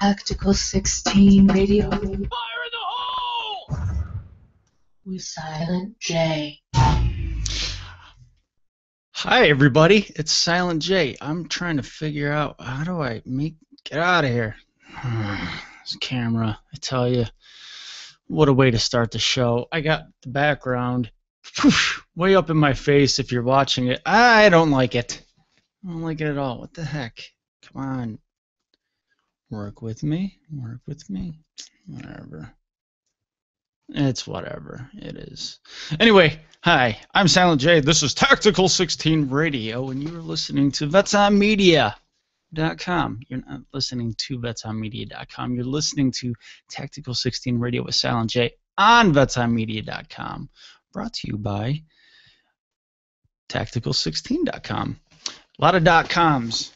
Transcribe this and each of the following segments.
Tactical 16 radio. Fire in the hole! With Silent J. Hi everybody, it's Silent J. I'm trying to figure out how do I get out of here. This camera, I tell you, what a way to start the show. I got the background way up in my face if you're watching it. I don't like it. I don't like it at all. What the heck? Come on. Work with me. Work with me. Whatever. It's whatever. It is. Anyway, hi, I'm Silent J. This is Tactical 16 Radio, and you're listening to VetsOnMedia.com. You're not listening to VetsOnMedia.com. You're listening to Tactical 16 Radio with Silent J on VetsOnMedia.com. Brought to you by Tactical16.com. A lot of .coms.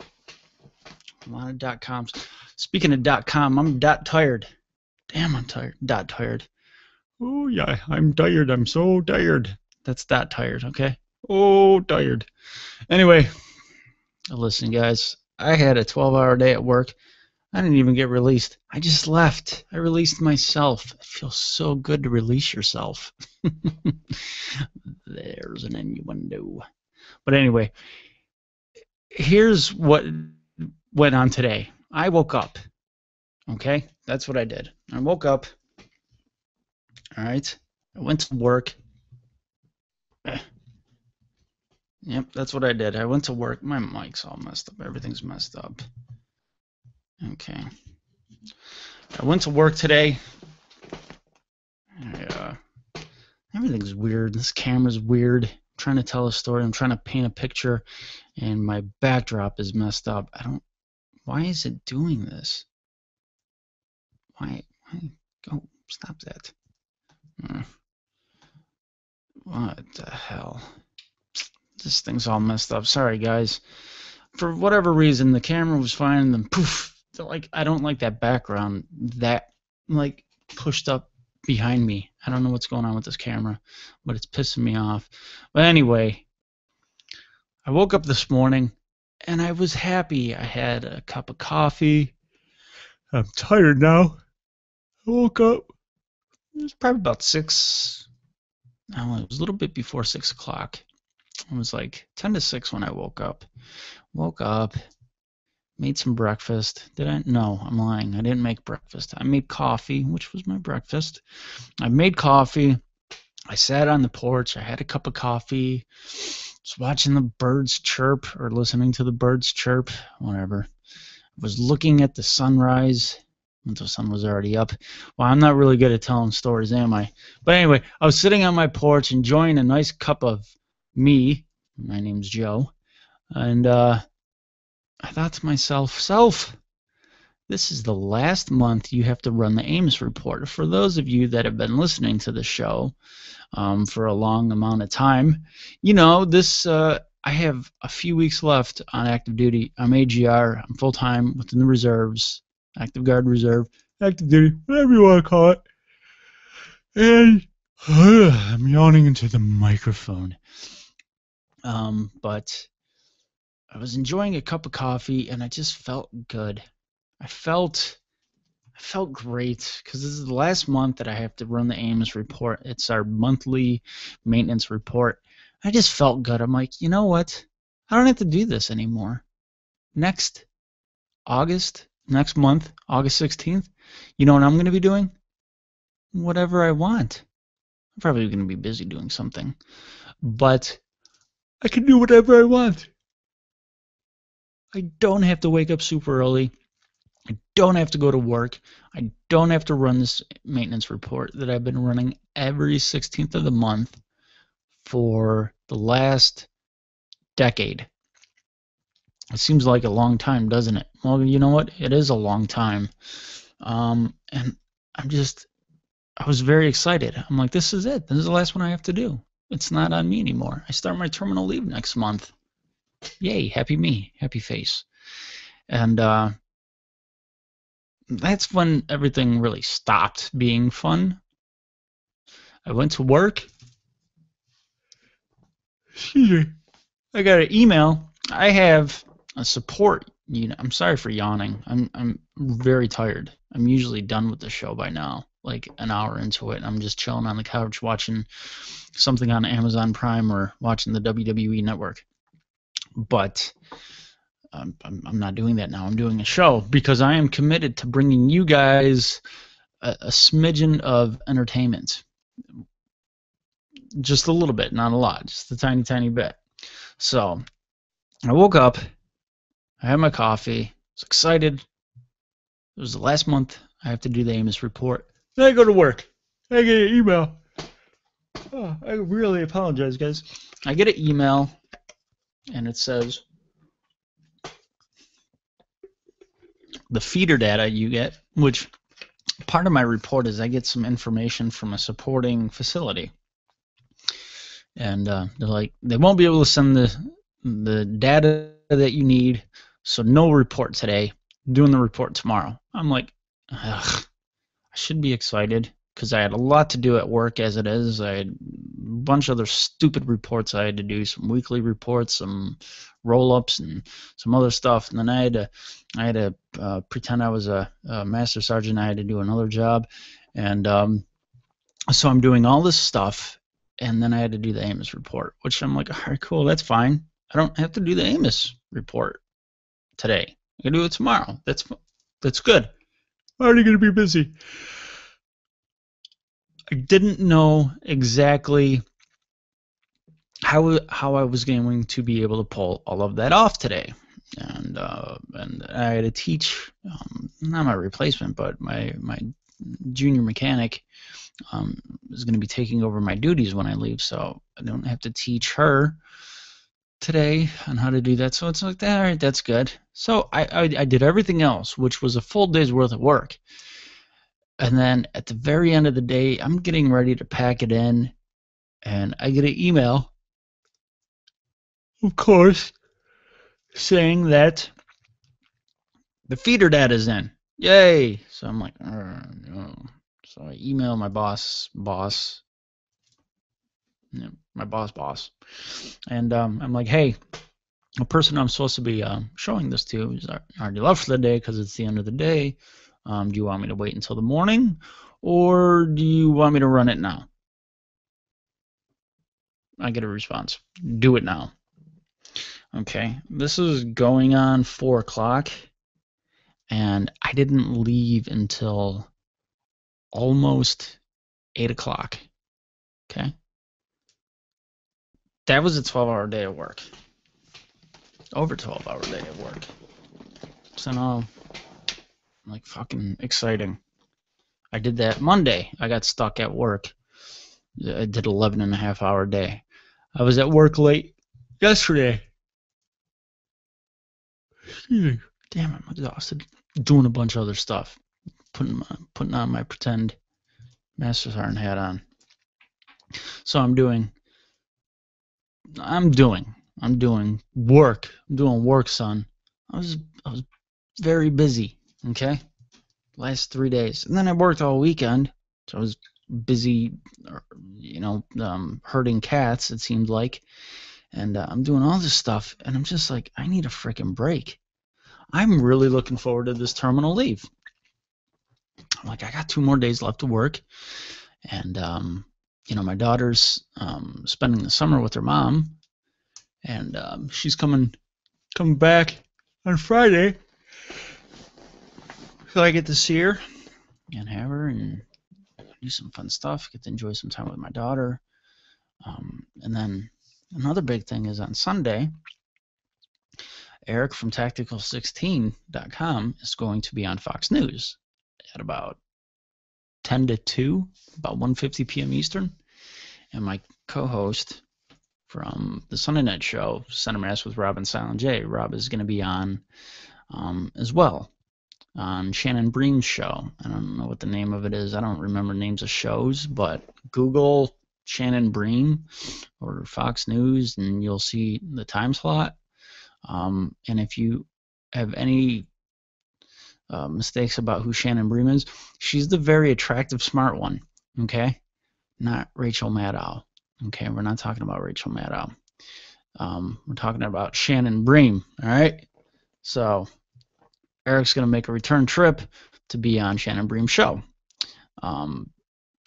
A lot of .coms. Speaking of .com, I'm .tired. Damn, I'm tired. .tired. Oh, yeah, I'm tired. I'm so tired. That's tired, okay? Oh, tired. Anyway, listen, guys, I had a 12-hour day at work. I didn't even get released. I just left. I released myself. It feels so good to release yourself. There's an innuendo. But anyway, here's what went on today. I woke up. Okay? That's what I did. I woke up. All right. I went to work. Yep, that's what I did. I went to work. My mic's all messed up. Everything's messed up. Okay. I went to work today. Everything's weird. This camera's weird. I'm trying to tell a story. I'm trying to paint a picture, and my backdrop is messed up. Why is it doing this? Why? Go. Stop that. What the hell? This thing's all messed up. Sorry, guys. For whatever reason, the camera was fine, and then poof. I don't like that background that pushed up behind me. I don't know what's going on with this camera, but it's pissing me off. But anyway, I woke up this morning, and I was happy. I had a cup of coffee. I'm tired now. I woke up. It was probably about 6. No, it was a little bit before 6 o'clock. It was like 10 to 6 when I woke up. Woke up, made some breakfast. Did I? No, I'm lying. I didn't make breakfast. I made coffee, which was my breakfast. I made coffee. I sat on the porch. I had a cup of coffee. Was watching the birds chirp or listening to the birds chirp, whatever. I was looking at the sunrise. The sun was already up. Well, I'm not really good at telling stories, am I? But anyway, I was sitting on my porch enjoying a nice cup of me. My name's Joe. And I thought to myself, this is the last month you have to run the Ames report. For those of you that have been listening to the show for a long amount of time, you know, I have a few weeks left on active duty. I'm AGR. I'm full-time within the reserves. Active Guard Reserve, active duty, whatever you want to call it. And I'm yawning into the microphone. But I was enjoying a cup of coffee, and I just felt good. I felt great because this is the last month that I have to run the Ames report. It's our monthly maintenance report. I just felt good. I'm like, you know what? I don't have to do this anymore. Next month, August 16th, you know what I'm going to be doing? Whatever I want. I'm probably going to be busy doing something. But I can do whatever I want. I don't have to wake up super early. I don't have to go to work. I don't have to run this maintenance report that I've been running every 16th of the month for the last decade. It seems like a long time, doesn't it? Well, you know what? It is a long time. And I was very excited. I'm like, this is it. This is the last one I have to do. It's not on me anymore. I start my terminal leave next month. Yay, happy me, happy face. And that's when everything really stopped being fun. I went to work. I got an email. I have a support unit. I'm sorry for yawning. I'm very tired. I'm usually done with the show by now, like an hour into it, and I'm just chilling on the couch watching something on Amazon Prime or watching the WWE Network. But I'm not doing that now. I'm doing a show because I am committed to bringing you guys a smidgen of entertainment. Just a little bit, not a lot, just a tiny, tiny bit. So I woke up, I had my coffee, I was excited. It was the last month I have to do the Amos report. Then I go to work. I get an email. Oh, I really apologize, guys. I get an email, and it says, the feeder data you get, which part of my report is I get some information from a supporting facility. And they're like, they won't be able to send the data that you need, so no report today. Doing the report tomorrow. I'm like, ugh, I should be excited because I had a lot to do at work as it is. I had a bunch of other stupid reports I had to do, some weekly reports, some roll-ups, and some other stuff. And then I had to pretend I was a master sergeant. I had to do another job, and so I'm doing all this stuff. And then I had to do the Amos report, which I'm like, all right, cool, that's fine. I don't have to do the Amos report today. I can do it tomorrow. That's good. I'm already going to be busy. I didn't know exactly how I was going to be able to pull all of that off today. And I had to teach, not my replacement, but my junior mechanic is going to be taking over my duties when I leave, so I don't have to teach her today on how to do that. So it's like, all right, that's good. So I did everything else, which was a full day's worth of work. And then at the very end of the day, I'm getting ready to pack it in, and I get an email, of course, saying that the feeder data is in. Yay! So I'm like, no. So I email my boss, my boss, and I'm like, hey, the person I'm supposed to be showing this to is already left for the day because it's the end of the day. Do you want me to wait until the morning, or do you want me to run it now? I get a response. Do it now. Okay, this is going on 4 o'clock, and I didn't leave until almost 8 o'clock. Okay? That was a 12-hour day of work. Over 12-hour day of work. So now, like, fucking exciting. I did that Monday. I got stuck at work. I did 11.5-hour day. I was at work late yesterday. Damn, I'm exhausted. Doing a bunch of other stuff. Putting on my pretend Master Sergeant hat on. So I'm doing work. I'm doing work, son. I was very busy, okay? Last 3 days. And then I worked all weekend. So I was busy, herding cats, it seemed like. And I'm doing all this stuff, and I'm just like, I need a freaking break. I'm really looking forward to this terminal leave. I'm like, I got 2 more days left to work. And, my daughter's spending the summer with her mom. And she's coming back on Friday. So I get to see her and have her and do some fun stuff, get to enjoy some time with my daughter. And then another big thing is on Sunday, Eric from Tactical16.com is going to be on Fox News at about 10 to 2, about 1:50 p.m. Eastern. And my co-host from the Sunday Night Show, Center Mass with Rob and Silent J, Rob is going to be on as well on Shannon Bream's show. I don't know what the name of it is. I don't remember names of shows, but Google Shannon Bream or Fox News and you'll see the time slot. And if you have any mistakes about who Shannon Bream is, she's the very attractive, smart one. Okay, not Rachel Maddow. Okay, we're not talking about Rachel Maddow. We're talking about Shannon Bream. All right. So Eric's going to make a return trip to be on Shannon Bream's show.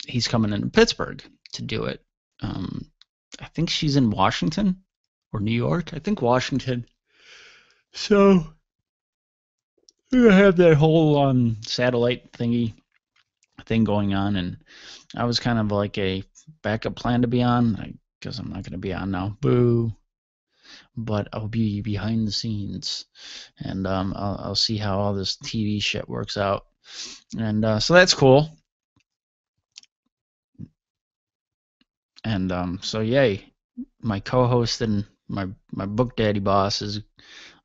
He's coming into Pittsburgh to do it. I think she's in Washington or New York. I think Washington. So we're gonna have that whole satellite thing going on, and I was kind of like a backup plan to be on. I guess I'm not gonna be on now. Boo. But I'll be behind the scenes, and I'll see how all this TV shit works out, and so that's cool. And so yay, my co-host and my book daddy boss is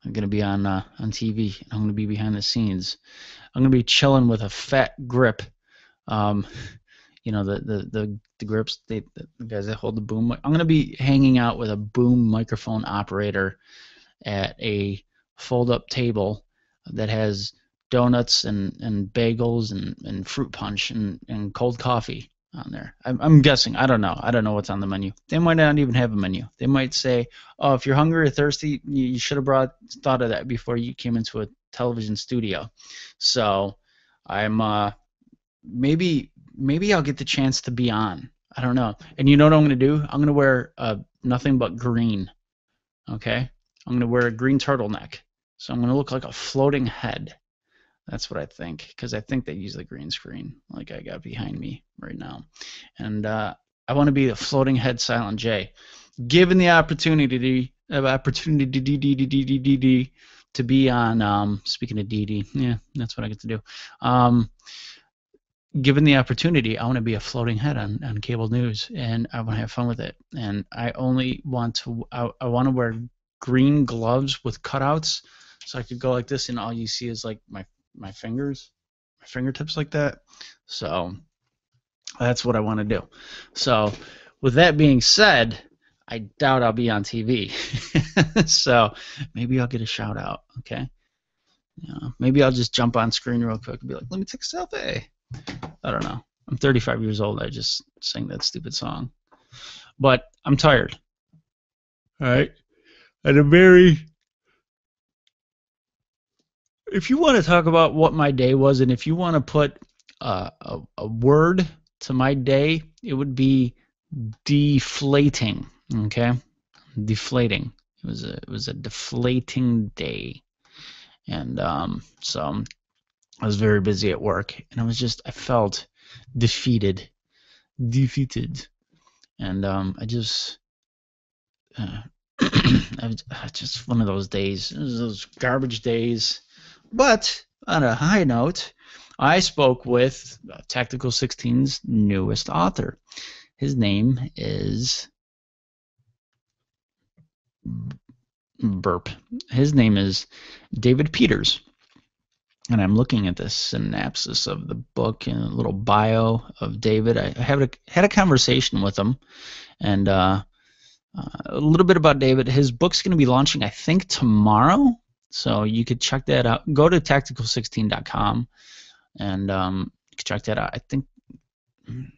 going to be on TV. I'm going to be behind the scenes. I'm going to be chilling with a fat grip. You know, the grips, the guys that hold the boom. I'm going to be hanging out with a boom microphone operator at a fold-up table that has donuts and bagels and fruit punch and cold coffee on there. I'm guessing. I don't know. I don't know what's on the menu. They might not even have a menu. They might say, oh, if you're hungry or thirsty, you should have thought of that before you came into a television studio. So I'm maybe I'll get the chance to be on. I don't know. And you know what I'm going to do? I'm going to wear nothing but green. Okay? I'm going to wear a green turtleneck. So I'm going to look like a floating head. That's what I think, because I think they use the green screen like I got behind me right now. And I want to be the floating head Silent J. Given the opportunity to be on, speaking of DD, yeah, that's what I get to do. Given the opportunity, I want to be a floating head on cable news, and I want to have fun with it. And I only want to, I want to wear green gloves with cutouts, so I could go like this, and all you see is like my fingers, my fingertips like that. So that's what I want to do. So with that being said, I doubt I'll be on TV. So maybe I'll get a shout out, okay? You know, maybe I'll just jump on screen real quick and be like, let me take a selfie. I don't know. I'm 35 years old. I just sang that stupid song. But I'm tired. All right? And if you want to talk about what my day was, and if you want to put a word to my day, it would be deflating. Okay? Deflating. It was a deflating day. And so I was very busy at work, and I felt defeated, and I just just one of those days, those garbage days. But on a high note, I spoke with Tactical 16's newest author. His name is His name is David Peters. And I'm looking at the synopsis of the book and a little bio of David. I had a conversation with him, and a little bit about David. His book's going to be launching, I think, tomorrow. So you could check that out. Go to tactical16.com and you can check that out. I think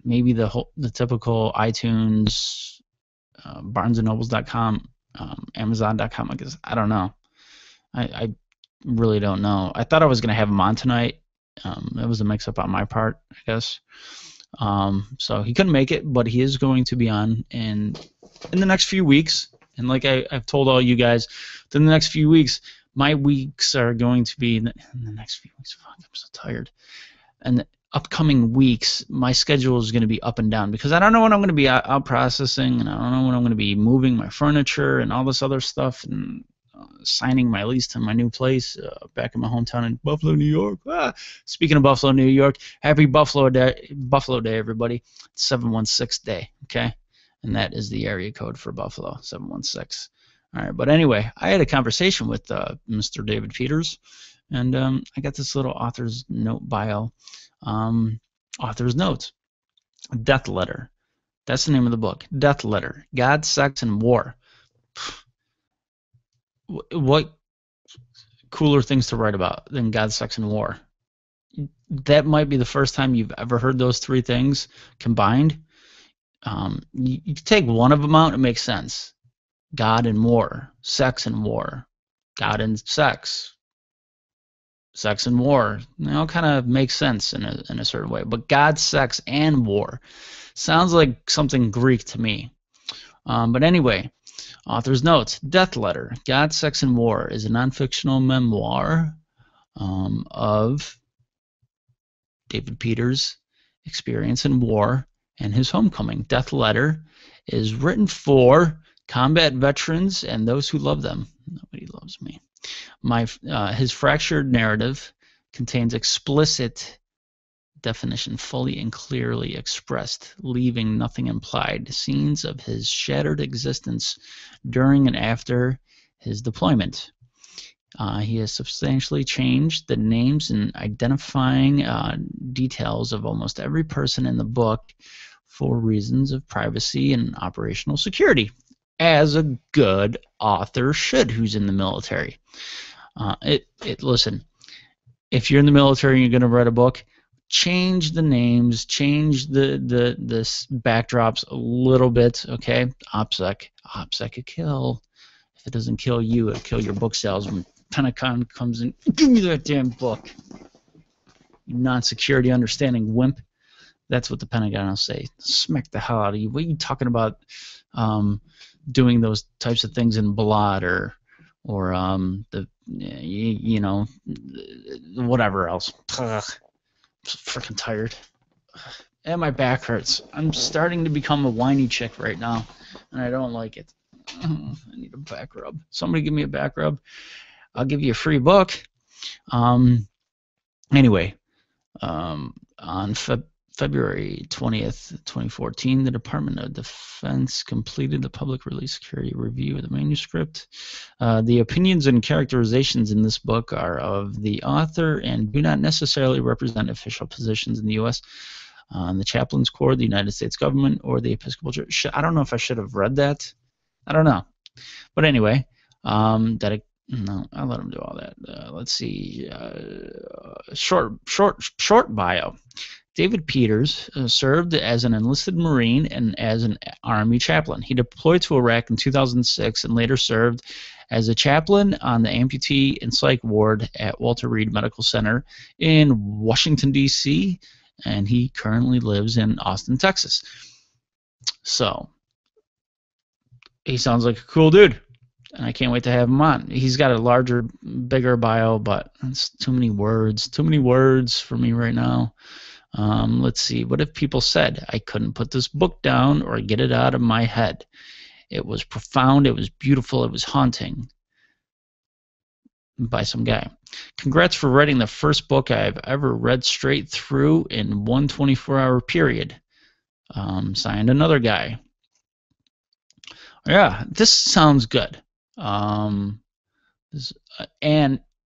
maybe the typical iTunes, BarnesandNobles.com, Amazon.com. I guess I don't know. I really don't know. I thought I was going to have him on tonight. It was a mix-up on my part, I guess. So he couldn't make it, but he is going to be on in the next few weeks. And like I've told all you guys, in the next few weeks, my weeks are going to be in the next few weeks. Fuck, I'm so tired. And the upcoming weeks, my schedule is going to be up and down because I don't know when I'm going to be out processing, and I don't know when I'm going to be moving my furniture and all this other stuff, and signing my lease to my new place back in my hometown in Buffalo, New York. Speaking of Buffalo, New York, happy Buffalo Day, everybody. It's 716 Day, okay? And that is the area code for Buffalo, 716. All right, but anyway, I had a conversation with Mr. David Peters, and I got this little author's note bio. Author's notes. Death Letter. That's the name of the book. Death Letter. God, Sex, and War. what cooler things to write about than God, Sex, and War? That might be the first time you've ever heard those three things combined. You take one of them out, it makes sense. God and war, sex and war, God and sex, sex and war. Kind of makes sense in a certain way. But God, sex, and war sounds like something Greek to me. But anyway, author's notes. Death Letter, God, Sex, and War is a non-fictional memoir of David Peters' experience in war and his homecoming. Death Letter is written for combat veterans and those who love them. Nobody loves me. His fractured narrative contains explicit definition, fully and clearly expressed, leaving nothing implied. Scenes of his shattered existence during and after his deployment. He has substantially changed the names and identifying details of almost every person in the book for reasons of privacy and operational security, as a good author should who's in the military. Listen, if you're in the military and you're going to write a book, change the names, change the backdrops a little bit, okay? OPSEC could kill. If it doesn't kill you, it'll kill your book sales. When Pentagon comes in, give me that damn book. You non-security understanding wimp. That's what the Pentagon will say. Smack the hell out of you. What are you talking about doing those types of things in blood or whatever else. Ugh. I'm freaking tired. And my back hurts. I'm starting to become a whiny chick right now, and I don't like it. I need a back rub. Somebody give me a back rub. I'll give you a free book. Anyway, on February 20th, 2014, the Department of Defense completed the public release security review of the manuscript. The opinions and characterizations in this book are of the author and do not necessarily represent official positions in the U.S., the Chaplains Corps, the United States government, or the Episcopal Church. I don't know if I should have read that. I don't know. But anyway, no, I'll let him do all that. Let's see. Short bio. David Peters served as an enlisted Marine and as an Army chaplain. He deployed to Iraq in 2006 and later served as a chaplain on the amputee and psych ward at Walter Reed Medical Center in Washington, D.C., and he currently lives in Austin, Texas. So, he sounds like a cool dude, and I can't wait to have him on. He's got a larger, bigger bio, but it's too many words for me right now. Let's see. What if people said I couldn't put this book down or get it out of my head? It was profound. It was beautiful. It was haunting. By some guy. Congrats for writing the first book I've ever read straight through in one 24-hour period. Signed, another guy. Yeah, this sounds good.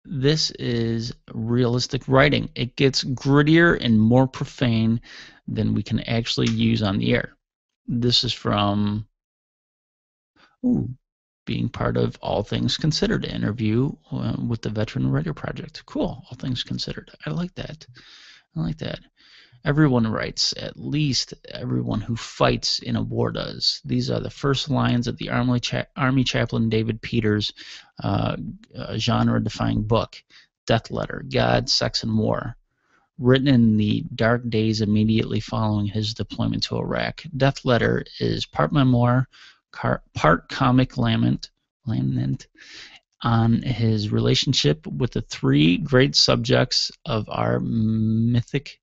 This is realistic writing. It gets grittier and more profane than we can actually use on the air. This is from being part of All Things Considered interview with the Veteran Writer Project. Cool, All Things Considered. I like that. Everyone writes, at least everyone who fights in a war does. These are the first lines of the Army Chaplain David Peters' genre-defying book, Death Letter, God, Sex, and War. Written in the dark days immediately following his deployment to Iraq, Death Letter is part memoir, part comic lament on his relationship with the three great subjects of our mythic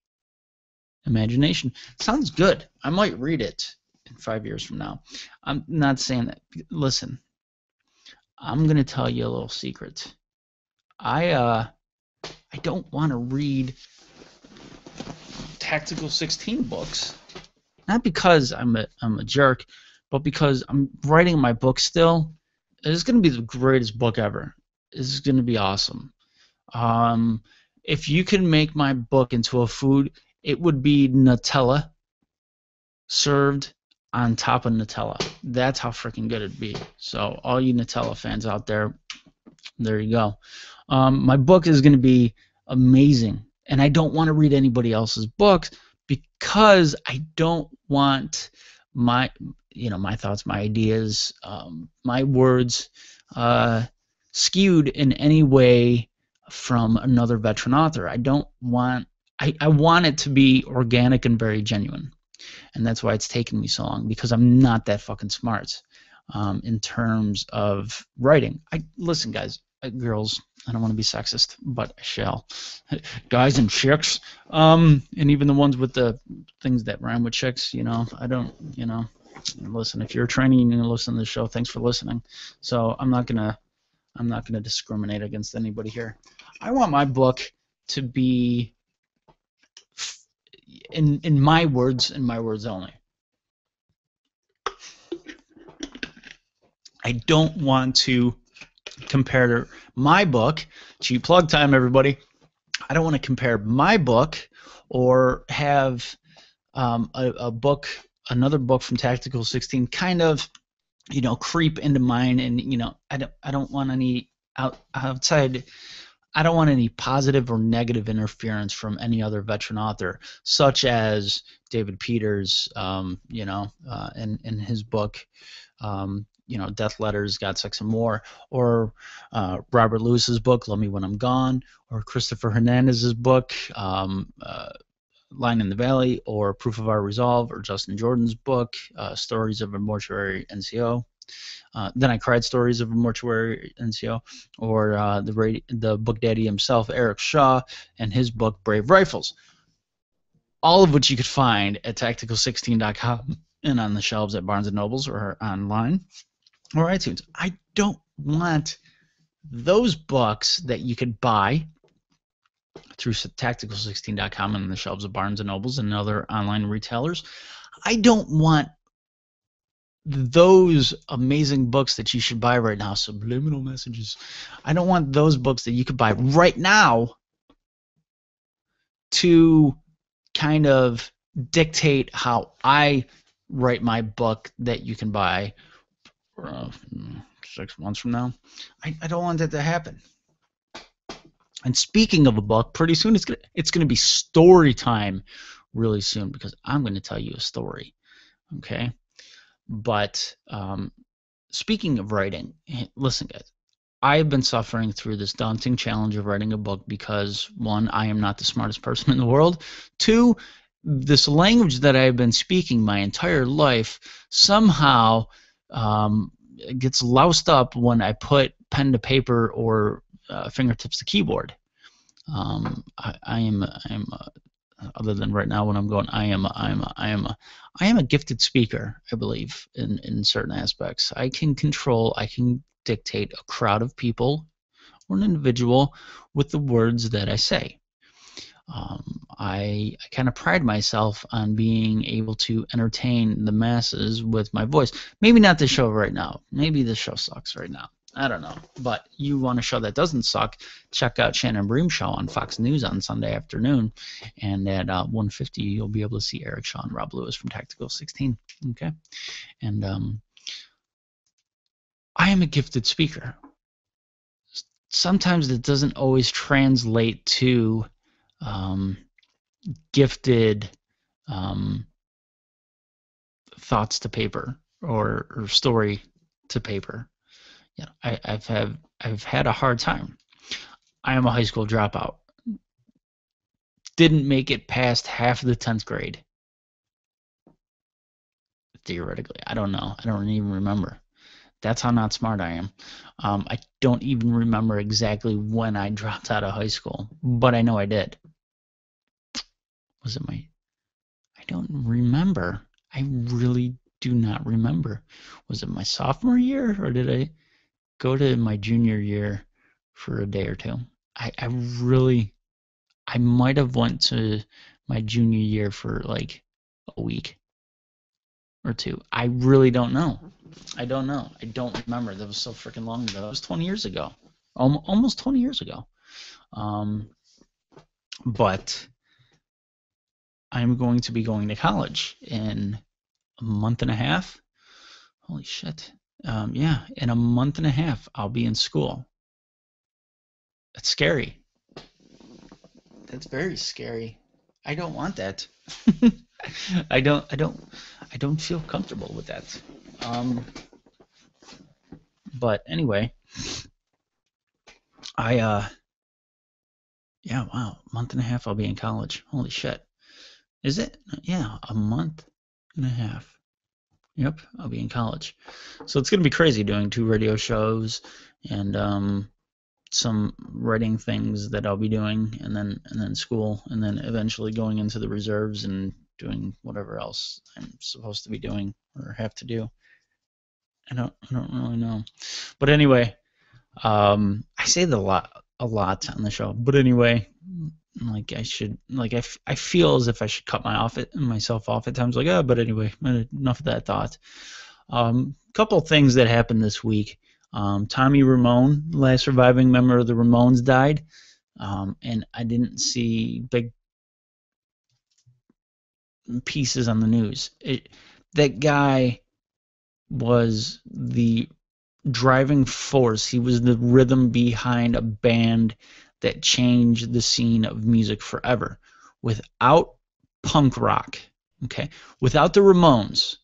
imagination. Sounds good. I might read it in 5 years from now. I'm not saying that. Listen, I'm going to tell you a little secret. I don't want to read Tactical 16 books. Not because I'm a jerk, but because I'm writing my book still. It's going to be the greatest book ever. This is going to be awesome. If you can make my book into a food, it would be Nutella served on top of Nutella. That's how freaking good it'd be. So all you Nutella fans out there, there you go. My book is going to be amazing, and I don't want to read anybody else's books because I don't want my thoughts, my ideas, my words skewed in any way from another veteran author. I don't want. I want it to be organic and very genuine, and that's why it's taken me so long, because I'm not that fucking smart in terms of writing. Listen, guys, girls. I don't want to be sexist, but I shall. Guys and chicks, and even the ones with the things that rhyme with chicks. I don't. Listen, if you're training and you listen to the show, thanks for listening. So I'm not gonna discriminate against anybody here. I want my book to be in my words and my words only. I don't want to compare my book. Cheap plug time, everybody. I don't want to compare my book or have another book from Tactical 16 kind of, creep into mine, and I don't want any outside. I don't want any positive or negative interference from any other veteran author, such as David Peters, in his book, Death Letters, God, Sex, and More, or Robert Lewis's book, Love Me When I'm Gone, or Christopher Hernandez's book, Line in the Valley, or Proof of Our Resolve, or Justin Jordan's book, Stories of a Mortuary NCO. Then I Cried, Stories of a Mortuary NCO, or the book daddy himself, Eric Shaw, and his book, Brave Rifles. All of which you could find at tactical16.com and on the shelves at Barnes & Nobles or online or iTunes. I don't want those books that you could buy through tactical16.com and on the shelves of Barnes & Nobles and other online retailers. I don't want those amazing books that you should buy right now, Subliminal Messages. I don't want those books that you could buy right now to kind of dictate how I write my book that you can buy 6 months from now. I don't want that to happen. And speaking of a book, pretty soon it's gonna be story time really soon, because I'm going to tell you a story. Okay? But speaking of writing, listen, guys, I've been suffering through this daunting challenge of writing a book because, one, I am not the smartest person in the world. Two, this language that I've been speaking my entire life somehow gets loused up when I put pen to paper or fingertips to keyboard. I am other than right now when I'm going, I am a gifted speaker, I believe, in certain aspects. I can dictate a crowd of people or an individual with the words that I say. I kind of pride myself on being able to entertain the masses with my voice. Maybe not the show right now. Maybe the show sucks right now. I don't know. But you want a show that doesn't suck, check out Shannon Bream Show on Fox News on Sunday afternoon. And at 1:50, you'll be able to see Eric Shaw and Rob Lewis from Tactical 16. Okay? And I am a gifted speaker. Sometimes it doesn't always translate to gifted thoughts to paper or story to paper. You know, I've had a hard time. I am a high school dropout. Didn't make it past half of the 10th grade. Theoretically, I don't know. I don't even remember. That's how not smart I am. I don't even remember exactly when I dropped out of high school, but I know I did. Was it I don't remember. I really do not remember. Was it my sophomore year, or did I go to my junior year for a day or two? I might have went to my junior year for like a week or two. I really don't know. I don't know. I don't remember. That was so freaking long ago. That was 20 years ago. Almost 20 years ago. But I'm going to be going to college in a month and a half. Holy shit. Yeah, in a month and a half, I'll be in school. That's scary. That's very scary. I don't want that. I don't feel comfortable with that. Um, but anyway, yeah, wow, month and a half I'll be in college. Holy shit. Is it? Yeah, a month and a half. Yep, I'll be in college. So it's gonna be crazy doing 2 radio shows and some writing things that I'll be doing, and then school, and then eventually going into the reserves and doing whatever else I'm supposed to be doing or have to do. I don't really know. But anyway, I say that a lot on the show. But anyway, like I feel as if I should cut myself off at times. Like, oh, but anyway, enough of that thought. Couple things that happened this week. Tommy Ramone, last surviving member of the Ramones, died, and I didn't see big pieces on the news. That guy was the driving force. He was the rhythm behind a band that changed the scene of music forever. Without punk rock, okay, without the Ramones,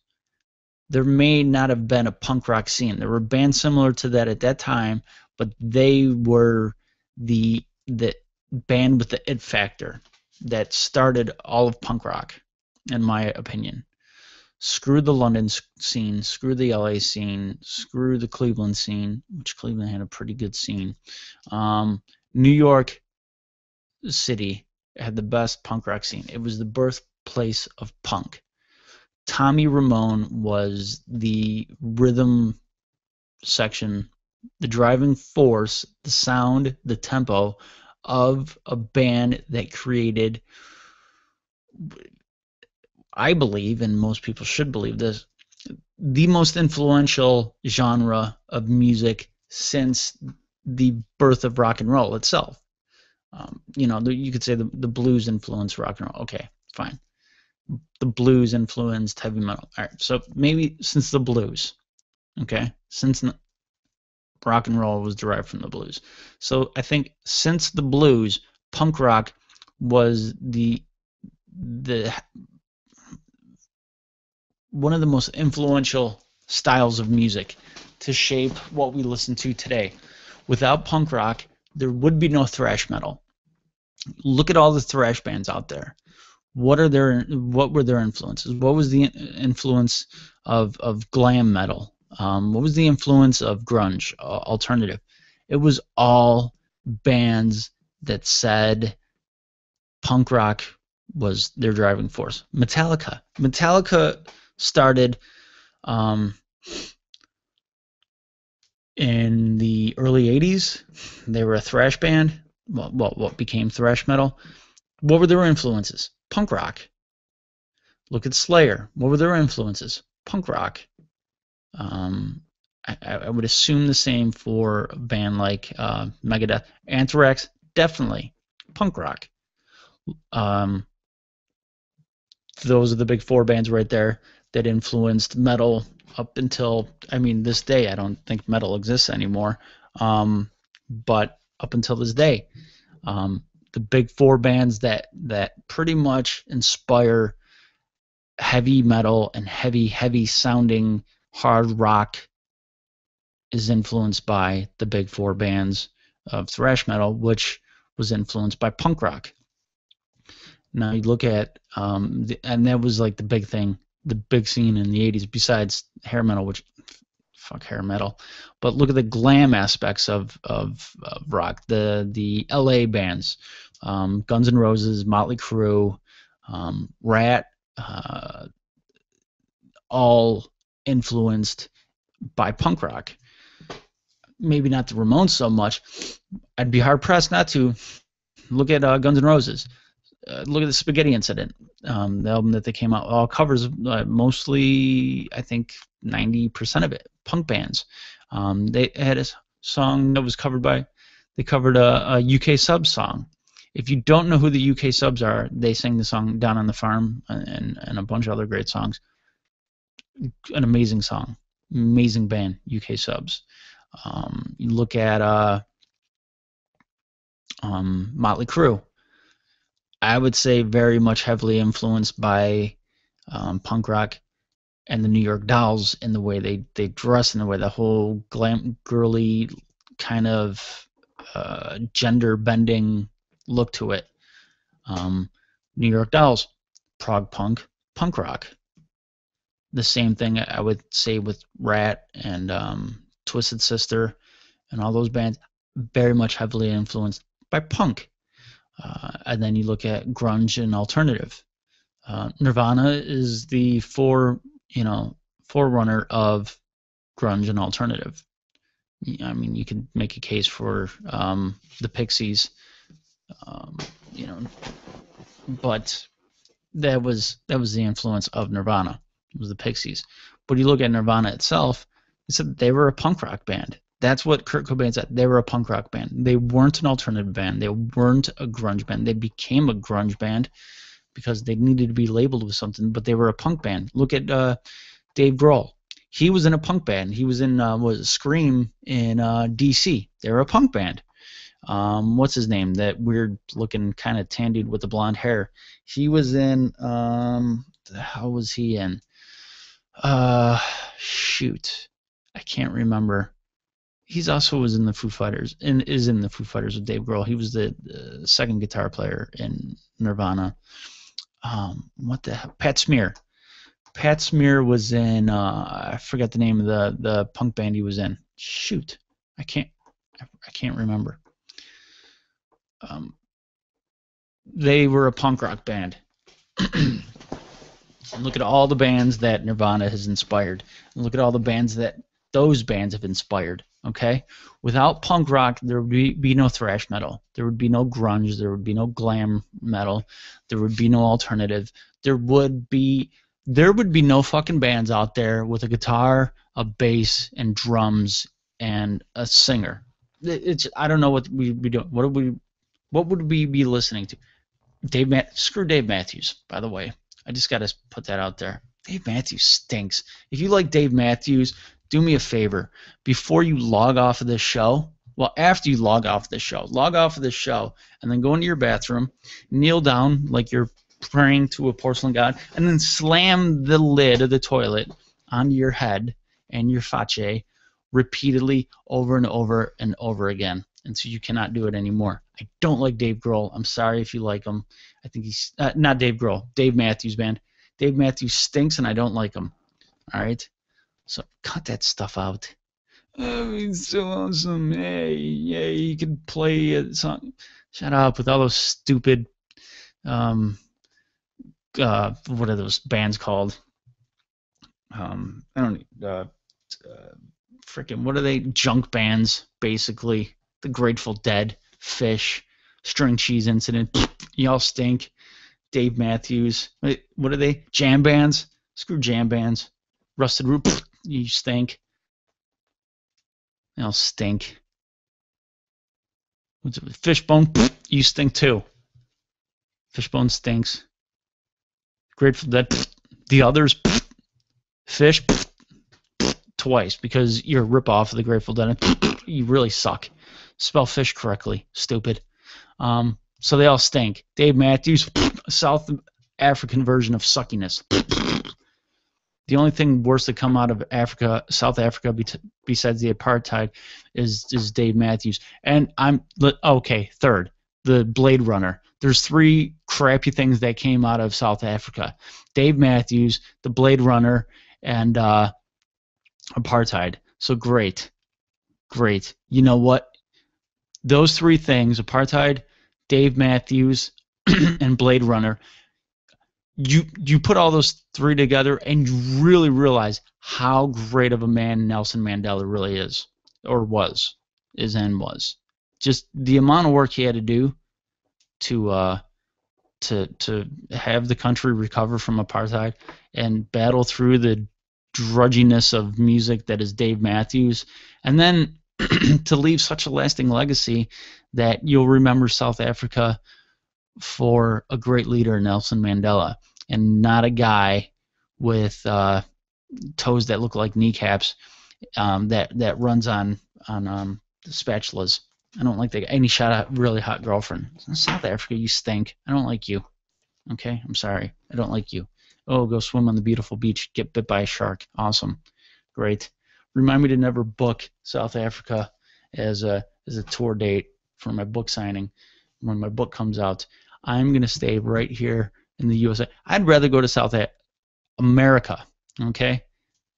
there may not have been a punk rock scene. There were bands similar to that at that time, but they were the band with the it factor that started all of punk rock, in my opinion. Screw the London scene, screw the LA scene, screw the Cleveland scene, which Cleveland had a pretty good scene. New York City had the best punk rock scene. It was the birthplace of punk. Tommy Ramone was the rhythm section, the driving force, the sound, the tempo of a band that created, I believe, and most people should believe this, the most influential genre of music since the birth of rock and roll itself. You could say the blues influenced rock and roll. Okay, fine. The blues influenced heavy metal. All right, so maybe since the blues, okay, since rock and roll was derived from the blues. So I think since the blues, punk rock was the one of the most influential styles of music to shape what we listen to today. Without punk rock, there would be no thrash metal. Look at all the thrash bands out there. What were their influences? What was the influence of glam metal? What was the influence of grunge, alternative? It was all bands that said punk rock was their driving force. Metallica started in the early 80s. They were a thrash band. What became thrash metal? What were their influences? Punk rock. Look at Slayer. What were their influences? Punk rock. I would assume the same for a band like Megadeth. Anthrax, definitely punk rock. Those are the big 4 bands right there that influenced metal up until, this day. I don't think metal exists anymore. But up until this day, the big 4 bands that pretty much inspire heavy metal and heavy sounding hard rock is influenced by the big 4 bands of thrash metal, which was influenced by punk rock. Now you look at, and that was like the big thing, the big scene in the 80s, besides hair metal, which, fuck hair metal. But look at the glam aspects of rock, the LA bands, Guns N' Roses, Motley Crue, Rat, all influenced by punk rock. Maybe not the Ramones so much. I'd be hard pressed not to look at Guns N' Roses. Look at the Spaghetti Incident, the album that they came out. All covers mostly, I think, 90% of it punk bands. They had a song that was covered by. They covered a UK Subs song. If you don't know who the UK Subs are, they sing the song "Down on the Farm" and a bunch of other great songs. An amazing song, amazing band, UK Subs. You look at Motley Crue. I would say very much heavily influenced by punk rock and the New York Dolls in the way they dress, in the way the whole glam girly kind of gender bending look to it. New York Dolls, prog punk, punk rock. The same thing I would say with Rat and Twisted Sister and all those bands, very much heavily influenced by punk. And then you look at grunge and alternative. Nirvana is the forerunner of grunge and alternative. I mean, you could make a case for the Pixies, but that was the influence of Nirvana. It was the Pixies. But you look at Nirvana itself, they said they were a punk rock band. That's what Kurt Cobain said. They were a punk rock band. They weren't an alternative band. They weren't a grunge band. They became a grunge band because they needed to be labeled with something, but they were a punk band. Look at Dave Grohl. He was in a punk band. He was in Scream in D.C. They were a punk band. What's his name? That weird-looking kind of tan dude with the blonde hair. He was in the hell was he in? Shoot, I can't remember. He's also was in the Foo Fighters and is in the Foo Fighters with Dave Grohl. He was the second guitar player in Nirvana. What the hell? Pat Smear. Pat Smear was in I forget the name of the punk band he was in. Shoot, I can't remember. They were a punk rock band. And look at all the bands that Nirvana has inspired. And look at all the bands that those bands have inspired. Okay? Without punk rock, there would be no thrash metal. There would be no grunge. There would be no glam metal. There would be no alternative. There would be no fucking bands out there with a guitar, a bass, and drums, and a singer. I don't know what we'd be doing. What would we be listening to? Screw Dave Matthews, by the way. I just got to put that out there. Dave Matthews stinks. If you like Dave Matthews, do me a favor. Before you log off of this show, well, after you log off of this show, and then go into your bathroom, kneel down like you're praying to a porcelain god, and then slam the lid of the toilet onto your head and your face repeatedly over and over and over again until you cannot do it anymore. I don't like Dave Grohl. I'm sorry if you like him. I think he's not Dave Grohl. Dave Matthews Band. Dave Matthews stinks, and I don't like him. All right, so cut that stuff out. Oh, he's so awesome. Hey, yeah, he can play a song. Shut up with all those stupid. What are those bands called? I don't. Freaking what are they? Junk bands, basically. The Grateful Dead, Fish, String Cheese Incident. Y'all stink. Dave Matthews. What are they? Jam bands? Screw jam bands. Rusted Root. You stink. Y'all stink. What's it? Fishbone. You stink too. Fishbone stinks. Grateful Dead. The Others. Fish. Twice because you're a ripoff of the Grateful Dead. You really suck. Spell fish correctly, stupid. So they all stink. Dave Matthews, South African version of suckiness. The only thing worse to come out of Africa, South Africa, besides the apartheid, is Dave Matthews. And third, the Blade Runner. There's three crappy things that came out of South Africa: Dave Matthews, the Blade Runner, and apartheid. So great. You know what? Those three things, apartheid, Dave Matthews, and Blade Runner, you put all those three together and you really realize how great of a man Nelson Mandela really is, or was. Just the amount of work he had to do to have the country recover from apartheid and battle through the drudginess of music that is Dave Matthews, and then to leave such a lasting legacy that you'll remember South Africa for a great leader, Nelson Mandela, and not a guy with toes that look like kneecaps that runs on spatulas. I don't like that guy. And he shot a really hot girlfriend. South Africa, you stink. I don't like you. Okay? I'm sorry. I don't like you. Oh, go swim on the beautiful beach. Get bit by a shark. Awesome. Great. Remind me to never book South Africa as a tour date for my book signing when my book comes out. I'm going to stay right here in the USA. I'd rather go to South America. Okay?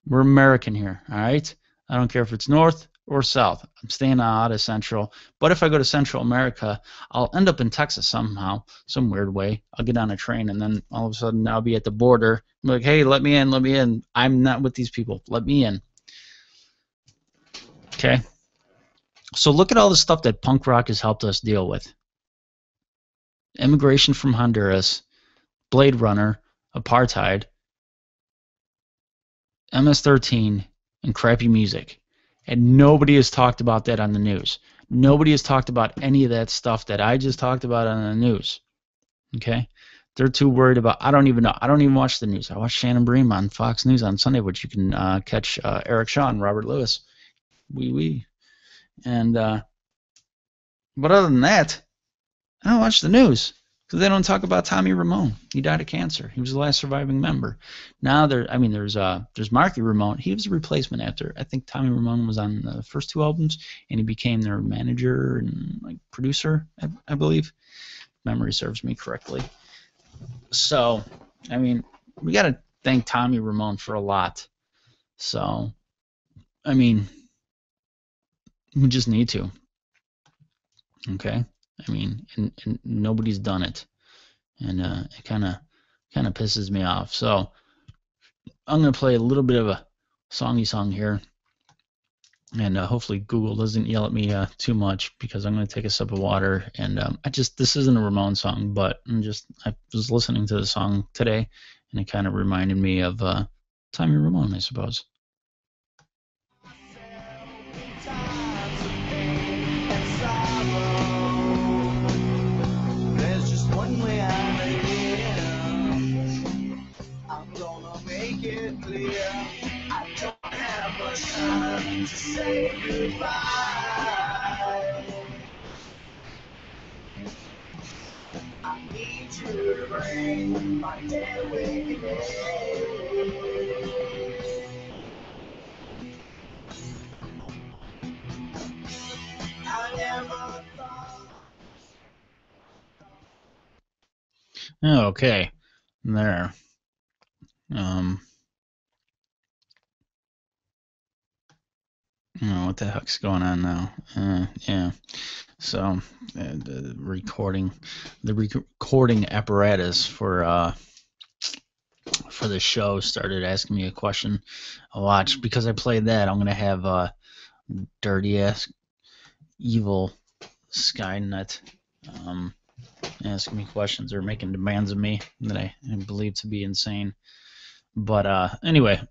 We're American here. All right? I don't care if it's North or South. I'm staying out of Central. But if I go to Central America, I'll end up in Texas somehow, some weird way. I'll get on a train, and then all of a sudden I'll be at the border. I'm like, hey, let me in, let me in. I'm not with these people. Let me in. Okay? So look at all the stuff that punk rock has helped us deal with. Immigration from Honduras, Blade Runner, apartheid, MS-13, and crappy music. And nobody has talked about that on the news. Nobody has talked about any of that stuff that I just talked about on the news. Okay? They're too worried about, I don't even know. I don't even watch the news. I watch Shannon Bream on Fox News on Sunday, which you can catch Eric Shaw and Robert Lewis. Wee. And, but other than that, I don't watch the news. Because they don't talk about Tommy Ramone. He died of cancer. He was the last surviving member. Now there's Marky Ramone. He was a replacement after. I think Tommy Ramone was on the first two albums, and he became their manager and like producer, I believe. Memory serves me correctly. So, I mean, we got to thank Tommy Ramone for a lot. So, I mean, we just need to. Okay? I mean, and nobody's done it, and it kind of pisses me off. So I'm gonna play a little bit of a songy song here, and hopefully Google doesn't yell at me too much because I'm gonna take a sip of water. And this isn't a Ramone song, but I was listening to the song today, and it kind of reminded me of Tommy Ramone, I suppose. I don't have much time to say goodbye. I need you to bring my dead waking I never thought. Okay, there. Oh, what the heck's going on now? Yeah. So the recording apparatus for the show started asking me a question. I'll watch because I played that. I'm gonna have dirty ass evil Skynet asking me questions or making demands of me that I believe to be insane. But anyway.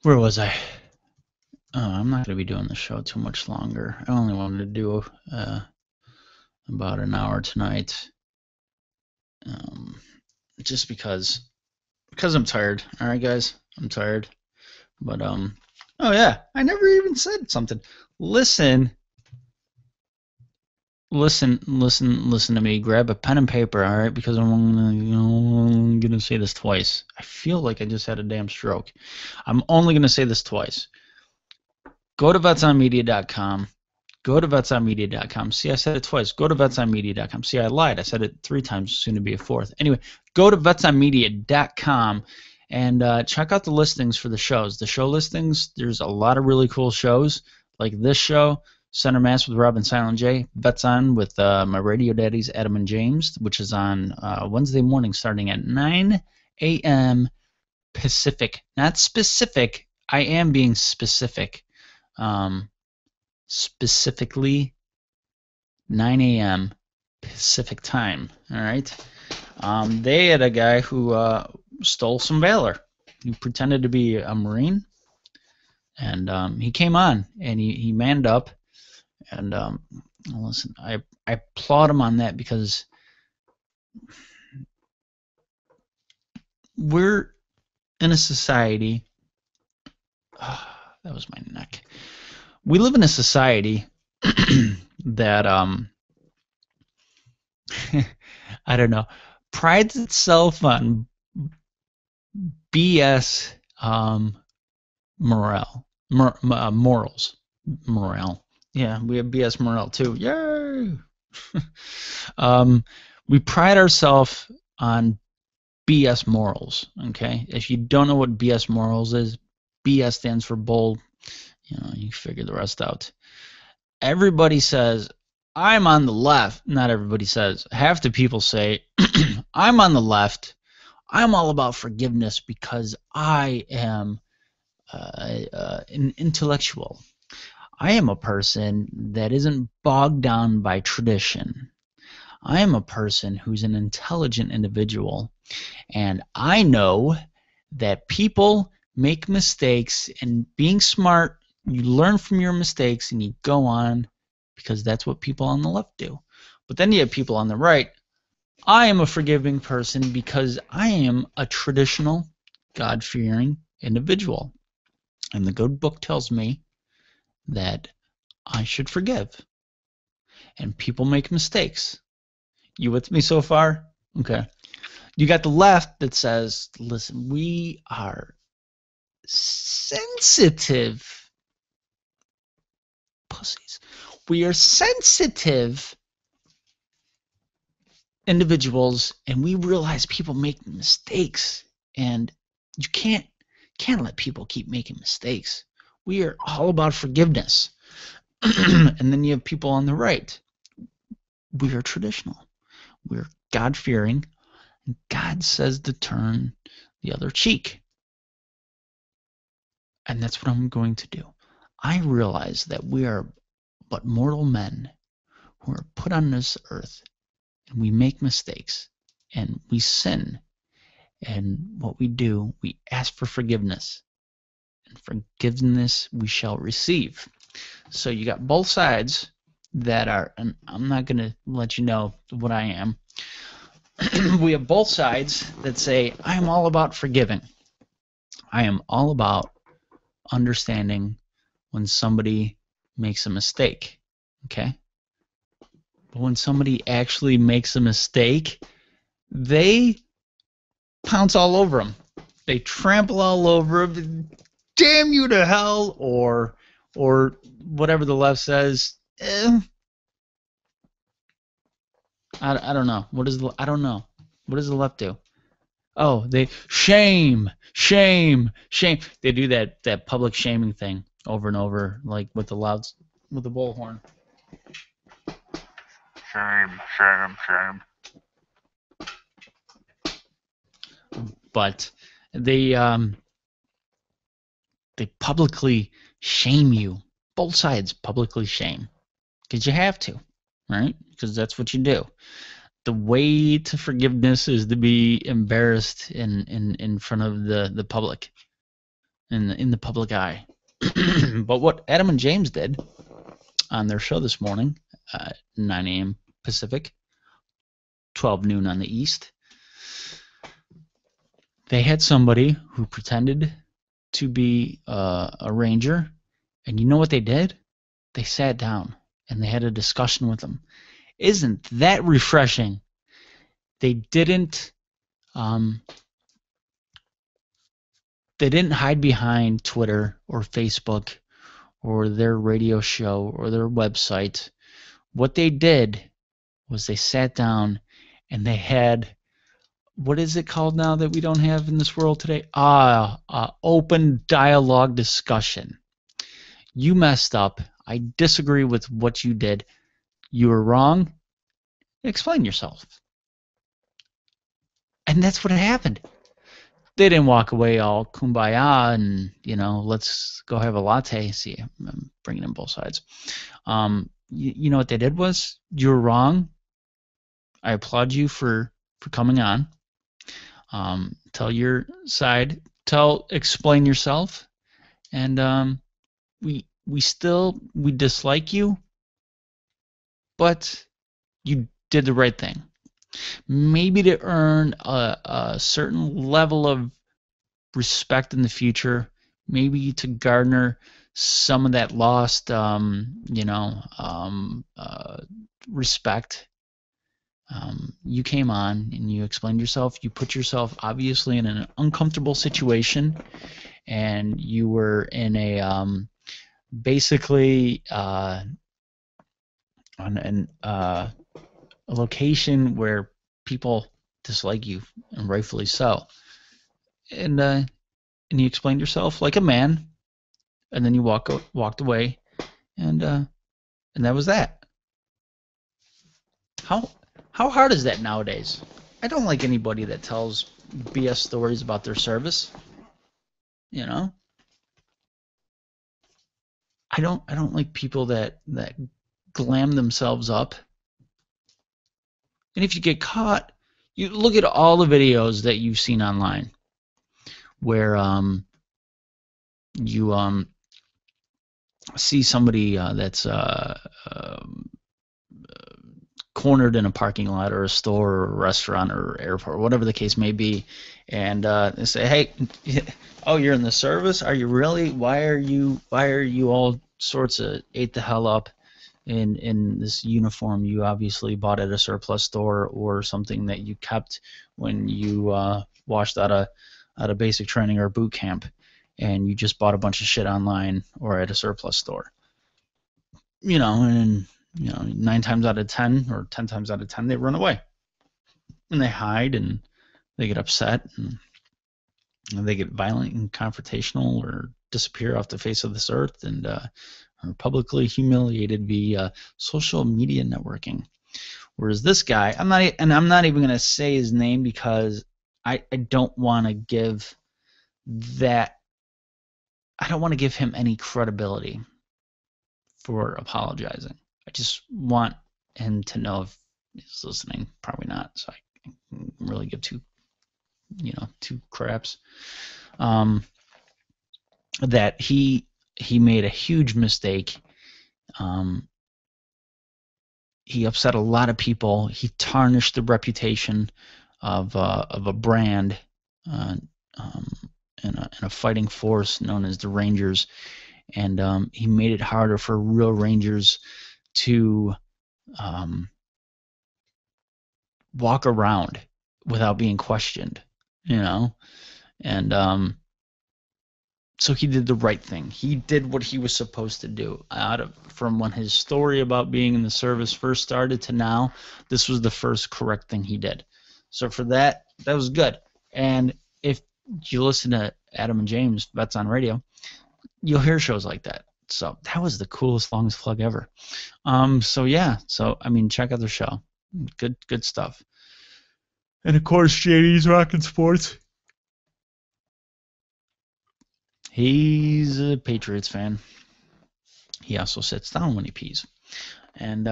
Where was I? Oh, I'm not going to be doing the show too much longer. I only wanted to do about an hour tonight. Just because I'm tired. All right, guys? I'm tired. But, oh, yeah. I never even said something. Listen to me. Grab a pen and paper, all right? Because I'm going to say this twice. I feel like I just had a damn stroke. I'm only going to say this twice. Go to vetsonmedia.com. Go to vetsonmedia.com. See, I said it twice. Go to vetsonmedia.com. See, I lied. I said it 3 times, soon to be a 4th. Anyway, go to vetsonmedia.com and check out the listings for the shows. The show listings, there's a lot of really cool shows, like this show, Center Mass with Rob and Silent J, Vets On with my radio daddies Adam and James, which is on Wednesday morning starting at 9 a.m. Pacific. Not specific. I am being specific. Specifically 9 a.m. Pacific time. All right. They had a guy who stole some valor. He pretended to be a Marine, and he came on and he manned up. And listen, I applaud him on that because we're in a society that was my neck. We live in a society that I don't know, prides itself on BS morals. Morale. Yeah, we have BS morale too. Yay! We pride ourselves on BS morals. Okay, if you don't know what BS morals is, BS stands for bold. You know, you figure the rest out. Everybody says, I'm on the left. Not everybody says. Half the people say, I'm on the left. I'm all about forgiveness because I am an intellectual. I am a person that isn't bogged down by tradition. I am a person who's an intelligent individual. And I know that people make mistakes, and being smart, you learn from your mistakes and you go on because that's what people on the left do. But then you have people on the right. I am a forgiving person because I am a traditional, God-fearing individual. And the good book tells me that I should forgive. And people make mistakes. You with me so far? Okay. You got the left that says, listen, we are sensitive pussies. We are sensitive individuals, and we realize people make mistakes, and you can't let people keep making mistakes. We are all about forgiveness. And then you have people on the right. We are traditional. We're God-fearing. God says to turn the other cheek. And that's what I'm going to do. I realize that we are but mortal men who are put on this earth, and we make mistakes, and we sin. And what we do, we ask for forgiveness. And forgiveness we shall receive. So you got both sides that are, and I'm not going to let you know what I am. We have both sides that say, I am all about forgiving. I am all about understanding when somebody makes a mistake. Okay? But when somebody actually makes a mistake, they pounce all over them. They trample all over them. Damn you to hell, or whatever the left says. I don't know. I don't know. What does the left do? Oh, they shame. They do that public shaming thing over and over, like with the bullhorn. Shame. But they publicly shame you. Both sides publicly shame, because you have to, right? Because that's what you do. The way to forgiveness is to be embarrassed in front of the public, in the public eye. But what Adam and James did on their show this morning, 9 a.m. Pacific, 12 noon on the East, they had somebody who pretended to be a ranger, and you know what they did? They sat down and they had a discussion with them. Isn't that refreshing? They didn't hide behind Twitter or Facebook or their radio show or their website. What they did was they sat down and they had, what is it called now that we don't have in this world today? Open dialogue discussion. You messed up. I disagree with what you did. You were wrong. Explain yourself. And that's what happened. They didn't walk away all kumbaya and, let's go have a latte. See, I'm bringing in both sides. You know what they did was, you were wrong. I applaud you for coming on. Tell your side. Explain yourself. And we dislike you, but you did the right thing. Maybe to earn a certain level of respect in the future, maybe to garner some of that lost, respect. You came on and you explained yourself. You put yourself obviously in an uncomfortable situation, and you were in a basically on a location where people dislike you, and rightfully so. And you explained yourself like a man, and then you walked away, and that was that. How hard is that nowadays? I don't like anybody that tells BS stories about their service. You know, I don't like people that glam themselves up. And if you get caught, you look at all the videos that you've seen online where you see somebody that's cornered in a parking lot or a store or a restaurant or airport, whatever the case may be, and they say, "Hey, oh, you're in the service? Are you really? Why are you all sorts of ate the hell up in this uniform you obviously bought at a surplus store or something that you kept when you washed out of basic training or boot camp, and you just bought a bunch of shit online or at a surplus store?" And 9 times out of 10 or 10 times out of 10 they run away and they hide and they get upset and they get violent and confrontational or disappear off the face of this earth and are publicly humiliated via social media networking. Whereas this guy, I'm not even going to say his name because I don't want to give that. I don't want to give him any credibility for apologizing. I just want him to know if he's listening. Probably not, so I can't really give two craps. That he made a huge mistake. He upset a lot of people. He tarnished the reputation of a brand in a fighting force known as the Rangers, and he made it harder for real Rangers to walk around without being questioned, and so he did the right thing. He did what he was supposed to do. From when his story about being in the service first started to now, this was the first correct thing he did. So for that was good. And if you listen to Adam and James, Vets on Radio, you'll hear shows like that. So that was the coolest, longest plug ever. So check out their show. Good stuff. And of course, JD's Rockin' Sports. He's a Patriots fan. He also sits down when he pees. And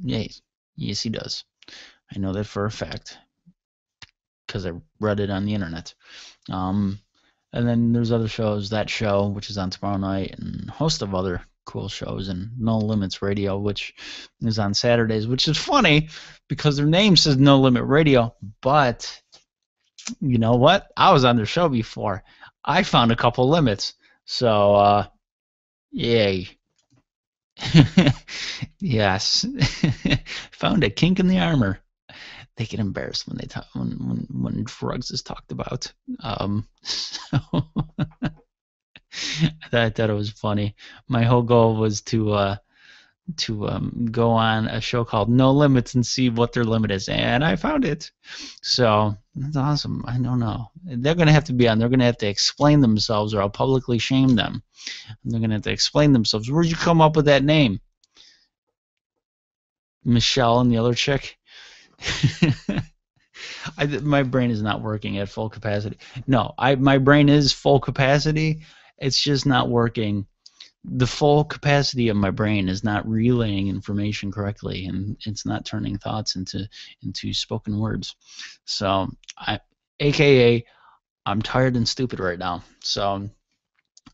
yes, he does. I know that for a fact because I read it on the internet. And then there's other shows, that show, which is on tomorrow night, and a host of other cool shows, and No Limits Radio, which is on Saturdays, which is funny because their name says No Limit Radio, but you know what? I was on their show before. I found a couple limits. So, yay. Yes. Found a kink in the armor. They get embarrassed when they talk when drugs is talked about. So I thought it was funny. My whole goal was to go on a show called No Limits and see what their limit is, and I found it. So that's awesome. I don't know. They're going to have to be on. They're going to have to explain themselves, or I'll publicly shame them. And they're going to have to explain themselves. Where'd you come up with that name? Michelle and the other chick? My brain is not working at full capacity. No, my brain is full capacity. It's just not working. The full capacity of my brain is not relaying information correctly, and it's not turning thoughts into spoken words. So, AKA, I'm tired and stupid right now. So,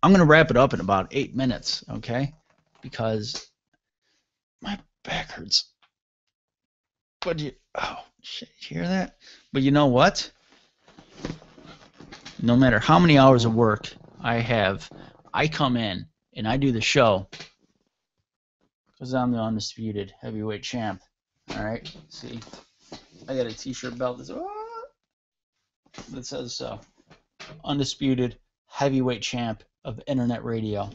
I'm going to wrap it up in about 8 minutes, okay? Because my back hurts. But oh, shit, you hear that? But you know what? No matter how many hours of work I come in and I do the show because I'm the undisputed heavyweight champ. All right, see, I got a T-shirt belt that says so. Undisputed heavyweight champ of internet radio.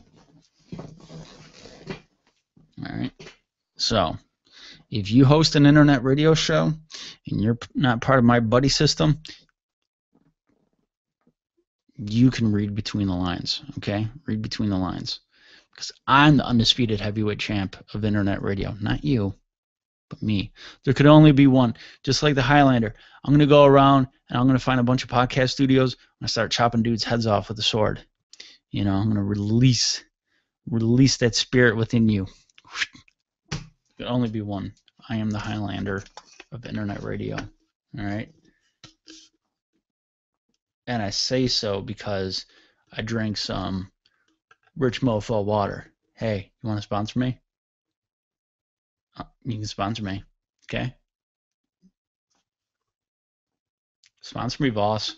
All right, so if you host an internet radio show and you're not part of my buddy system, you can read between the lines, okay? Read between the lines. Because I'm the undisputed heavyweight champ of internet radio. Not you, but me. There could only be one. Just like the Highlander. I'm going to go around and I'm going to find a bunch of podcast studios. I'm going to start chopping dudes' heads off with a sword. You know, I'm going to release that spirit within you. There could only be one. I am the Highlander of internet radio. All right? And I say so because I drank some Rich Mofo water. Hey, you want to sponsor me? You can sponsor me. Okay? Sponsor me, boss.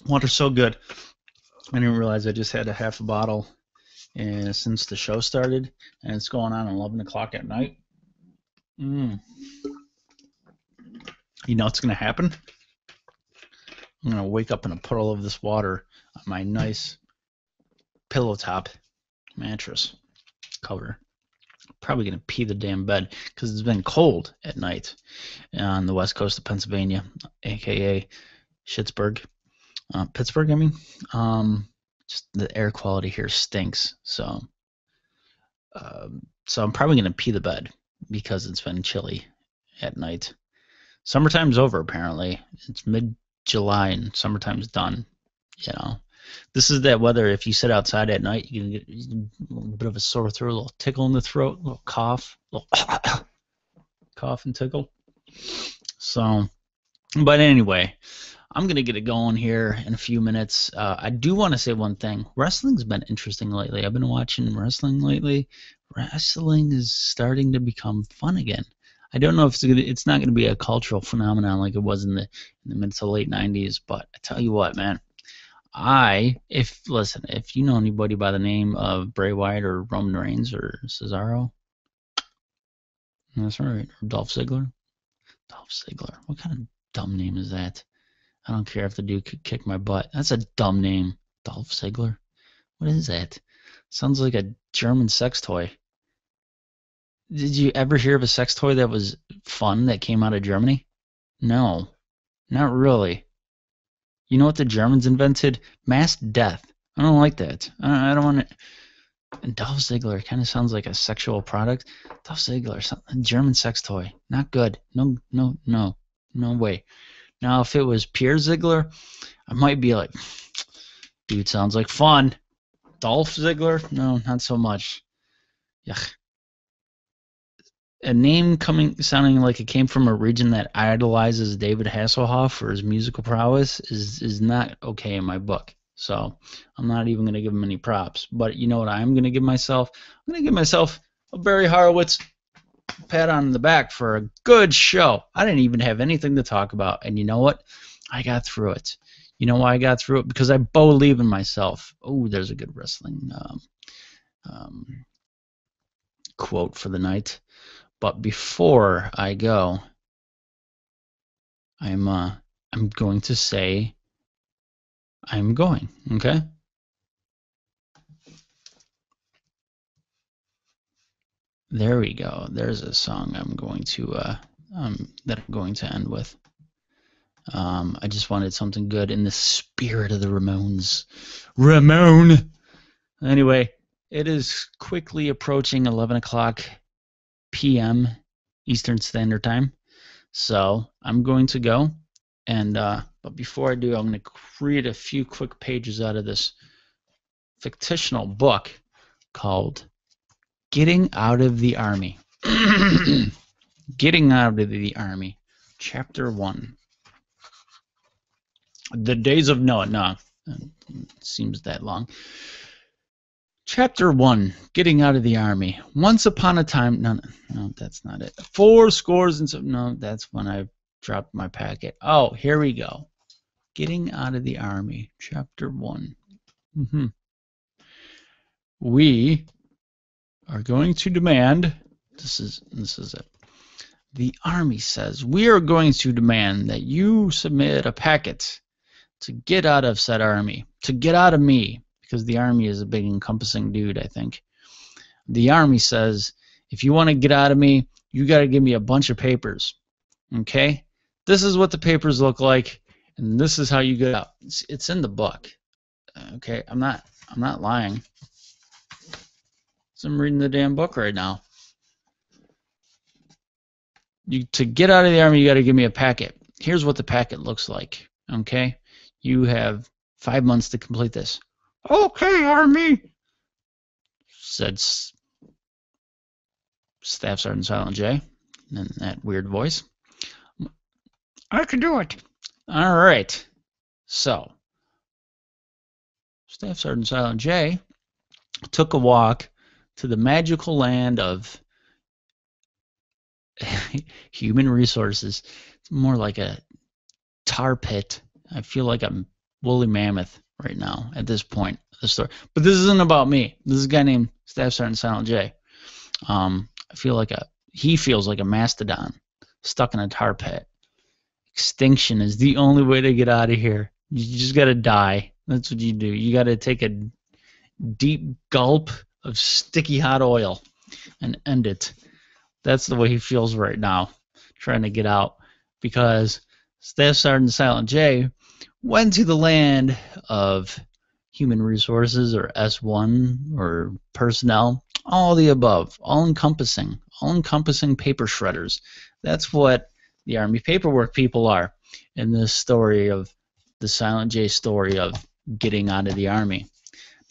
Water's so good. I didn't realize I just had a half a bottle since the show started, and it's going on 11 o'clock at night. You know what's going to happen? I'm going to wake up in a puddle of this water on my nice pillow top mattress cover. Probably going to pee the damn bed because it's been cold at night on the west coast of Pennsylvania, a.k.a. Pittsburgh, I mean. Just the air quality here stinks. So I'm probably going to pee the bed because it's been chilly at night. Summertime's over, apparently. It's mid-July and summertime's done. You know, this is that weather. If you sit outside at night, you can get a little bit of a sore throat, a little tickle in the throat, a little cough, cough and tickle. So, but anyway, I'm going to get it going here in a few minutes. I do want to say one thing. Wrestling's been interesting lately. I've been watching wrestling lately. Wrestling is starting to become fun again. I don't know if it's not going to be a cultural phenomenon like it was in the mid to late 90s, but I tell you what, man. If you know anybody by the name of Bray Wyatt or Roman Reigns or Cesaro, that's right, or Dolph Ziggler. Dolph Ziggler. What kind of dumb name is that? I don't care if the dude could kick my butt. That's a dumb name. Dolph Ziggler? What is that? Sounds like a German sex toy. Did you ever hear of a sex toy that was fun that came out of Germany? No. Not really. You know what the Germans invented? Mass death. I don't like that. I don't want to... And Dolph Ziggler kind of sounds like a sexual product. Dolph Ziggler, a German sex toy. Not good. No way. Now, if it was Pierre Ziggler, I might be like, dude, sounds like fun. Dolph Ziggler? No, not so much. Yuck. A name sounding like it came from a region that idolizes David Hasselhoff for his musical prowess is not okay in my book. So I'm not even going to give him any props. But you know what I'm going to give myself? I'm going to give myself a Barry Horowitz pat on the back for a good show. I didn't even have anything to talk about. And you know what? I got through it. You know why I got through it? Because I believe in myself. Oh, there's a good wrestling quote for the night. But before I go, I'm going to say I'm going, okay? There we go. There's a song I'm going to end with. I just wanted something good in the spirit of the Ramones. Ramone. Anyway, it is quickly approaching 11 o'clock p.m. Eastern Standard Time. So I'm going to go, and but before I do, I'm going to read a few quick pages out of this fictional book called Getting Out of the Army. Getting Out of the Army, Chapter 1. The Days of Noah. No, it seems that long. Chapter 1, Getting Out of the Army. Once upon a time... No, that's not it. 4 scores and some... No, that's when I dropped my packet. Oh, here we go. Getting out of the Army, Chapter 1. We are going to demand, this is it. The Army says, we are going to demand that you submit a packet to get out of said Army, to get out of me, because the Army is a big encompassing dude, I think. The Army says, if you want to get out of me, you got to give me a bunch of papers. Okay? This is what the papers look like, and this is how you get out. It's in the book. Okay? I'm not lying. So I'm reading the damn book right now. To get out of the Army, you got to give me a packet. Here's what the packet looks like. Okay? You have 5 months to complete this. Okay, Army, said Staff Sergeant Silent J in that weird voice. I can do it. All right. So, Staff Sergeant Silent J took a walk to the magical land of human resources. It's more like a tar pit. I feel like I'm woolly mammoth right now at this point of the story. But this isn't about me. This is a guy named Staff Sergeant Silent J. I feel like he feels like a mastodon stuck in a tar pit. Extinction is the only way to get out of here. You just got to die. That's what you do. You got to take a deep gulp of sticky hot oil and end it. That's the way he feels right now, trying to get out, because Staff Sergeant Silent J went to the land of human resources, or S1, or personnel, all the above, all-encompassing paper shredders. That's what the Army paperwork people are in this story of the Silent J story of getting out of the Army.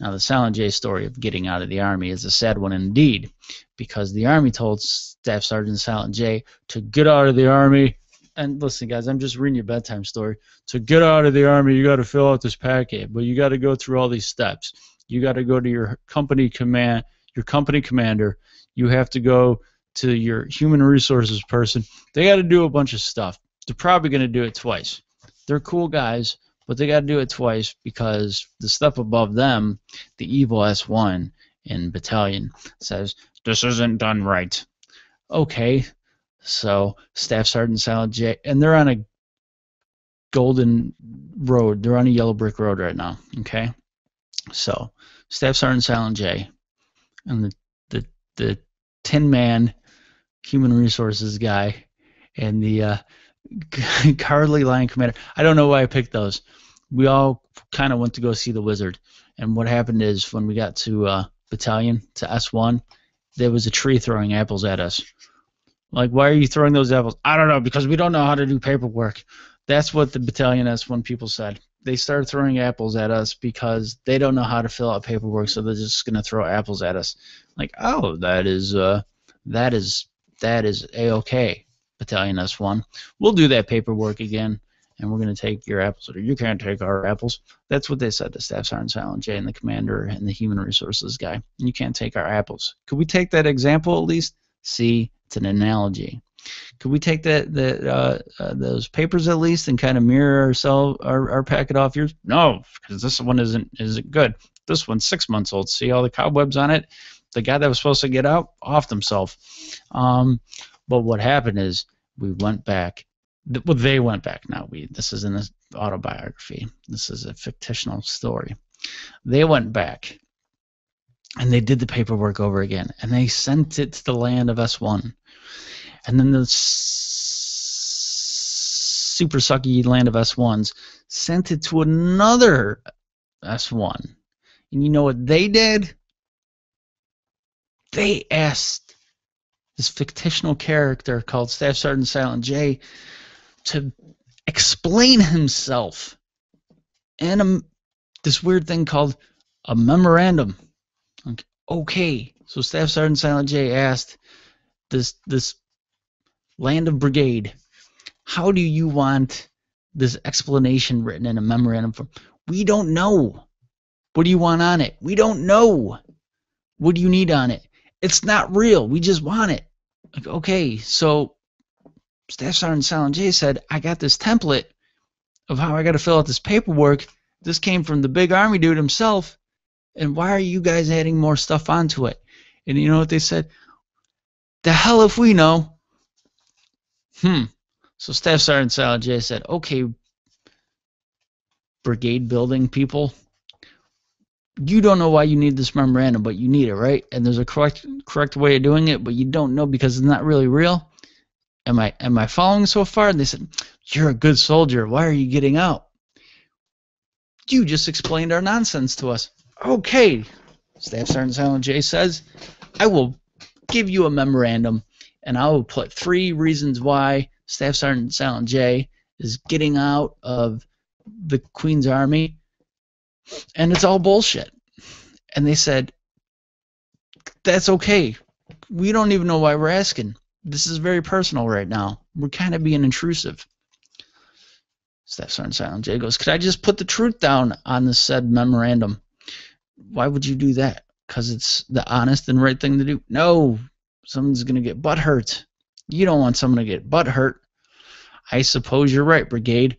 Now, the Silent J story of getting out of the Army is a sad one indeed, because the Army told Staff Sergeant Silent J to get out of the Army. And listen, guys, I'm just reading your bedtime story. To get out of the Army, you got to fill out this packet, but you got to go through all these steps. You got to go to your company commander. You have to go to your human resources person. They got to do a bunch of stuff. They're probably going to do it twice. They're cool guys, but they got to do it twice because the step above them, the evil S1 in battalion, says, this isn't done right. Okay, so Staff Sergeant Silent J, and they're on a golden road. They're on a yellow brick road right now, okay? So Staff Sergeant Silent J and the Tin Man human resources guy and the Cowardly Lion Commander. I don't know why I picked those. We all kind of went to go see the wizard, and what happened is when we got to battalion, to S1, there was a tree throwing apples at us. Like, why are you throwing those apples? I don't know, because we don't know how to do paperwork. That's what the battalion S1 people said. They started throwing apples at us because they don't know how to fill out paperwork, so they're just going to throw apples at us. Like, oh, that is A-okay, Battalion S1. We'll do that paperwork again, and we're going to take your apples. Or you can't take our apples. That's what they said to Staff Sergeant Silent J and the commander and the human resources guy. You can't take our apples. Could we take that example at least? See, it's an analogy. Could we take those papers at least and kind of mirror our packet off yours? No, because this one isn't good. This one's 6 months old. See all the cobwebs on it? The guy that was supposed to get out offed himself. But what happened is we went back. Well, they went back. Now this isn't an autobiography. This is a fictional story. They went back and they did the paperwork over again, and they sent it to the land of S1. And then the super sucky land of S1s sent it to another S1. And you know what they did? They asked this fictional character called Staff Sergeant Silent J to explain himself in this weird thing called a memorandum. Okay, so Staff Sergeant Silent J asked this land of brigade, how do you want this explanation written in a memorandum form? We don't know. What do you want on it? We don't know. What do you need on it? It's not real. We just want it. Like, okay, so Staff Sergeant Silent J said, I got this template of how I got to fill out this paperwork. This came from the big army dude himself. And why are you guys adding more stuff onto it? And you know what they said? The hell if we know. So Staff Sergeant Silent J said, okay, brigade building people, you don't know why you need this memorandum, but you need it, right? And there's a correct way of doing it, but you don't know because it's not really real. Am I following so far? And they said, you're a good soldier. Why are you getting out? You just explained our nonsense to us. Okay, Staff Sergeant Silent J says, I will give you a memorandum, and I will put 3 reasons why Staff Sergeant Silent J is getting out of the Queen's Army, and it's all bullshit. And they said, that's okay. We don't even know why we're asking. This is very personal right now. We're kind of being intrusive. Staff Sergeant Silent J goes, could I just put the truth down on the said memorandum? Why would you do that? Because it's the honest and right thing to do? No, someone's going to get butt hurt. You don't want someone to get butt hurt. I suppose you're right, Brigade.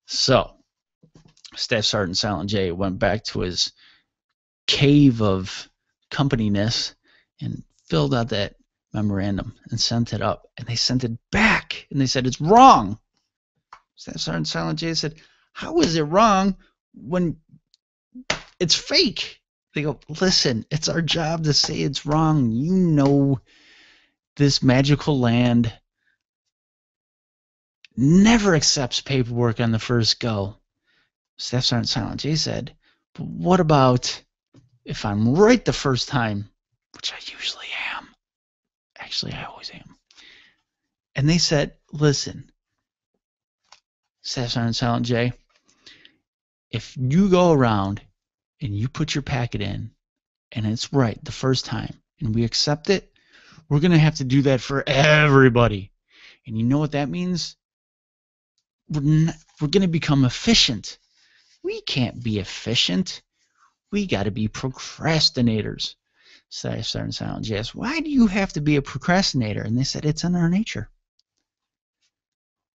So, Staff Sergeant Silent J went back to his cave of companyness and filled out that memorandum and sent it up. And they sent it back. And they said, it's wrong. Staff Sergeant Silent J said, how is it wrong when it's fake? They go, listen, it's our job to say it's wrong. You know this magical land never accepts paperwork on the first go. Staff Sergeant Silent J said, but what about if I'm right the first time, which I usually am. Actually, I always am. And they said, listen, Staff Sergeant Silent J, if you go around and you put your packet in and it's right the first time and we accept it, we're going to have to do that for everybody. And you know what that means? We're going to become efficient. We can't be efficient. We got to be procrastinators. Staff Sergeant Silent J asked, why do you have to be a procrastinator? And they said, it's in our nature.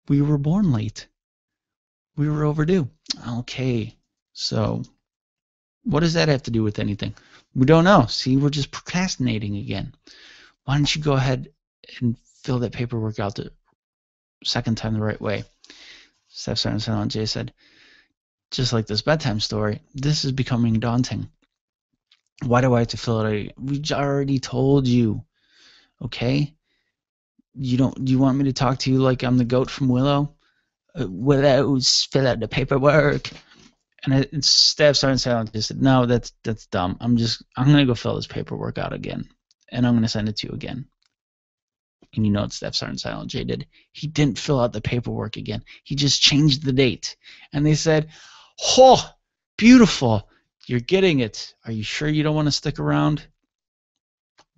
We were born late. We were overdue. Okay, so what does that have to do with anything? We don't know. See, we're just procrastinating again. Why don't you go ahead and fill that paperwork out the second time the right way? Staff Sergeant Silent J said, just like this bedtime story, this is becoming daunting. Why do I have to fill it out? We already told you. Okay? Do you want me to talk to you like I'm the goat from Willow? Willows, fill out the paperwork. And Staff Sergeant Silent J said, no, that's dumb. I'm gonna go fill this paperwork out again. And I'm gonna send it to you again. And you know what Staff Sergeant Silent J did? He didn't fill out the paperwork again. He just changed the date. And they said, oh, beautiful. You're getting it. Are you sure you don't want to stick around?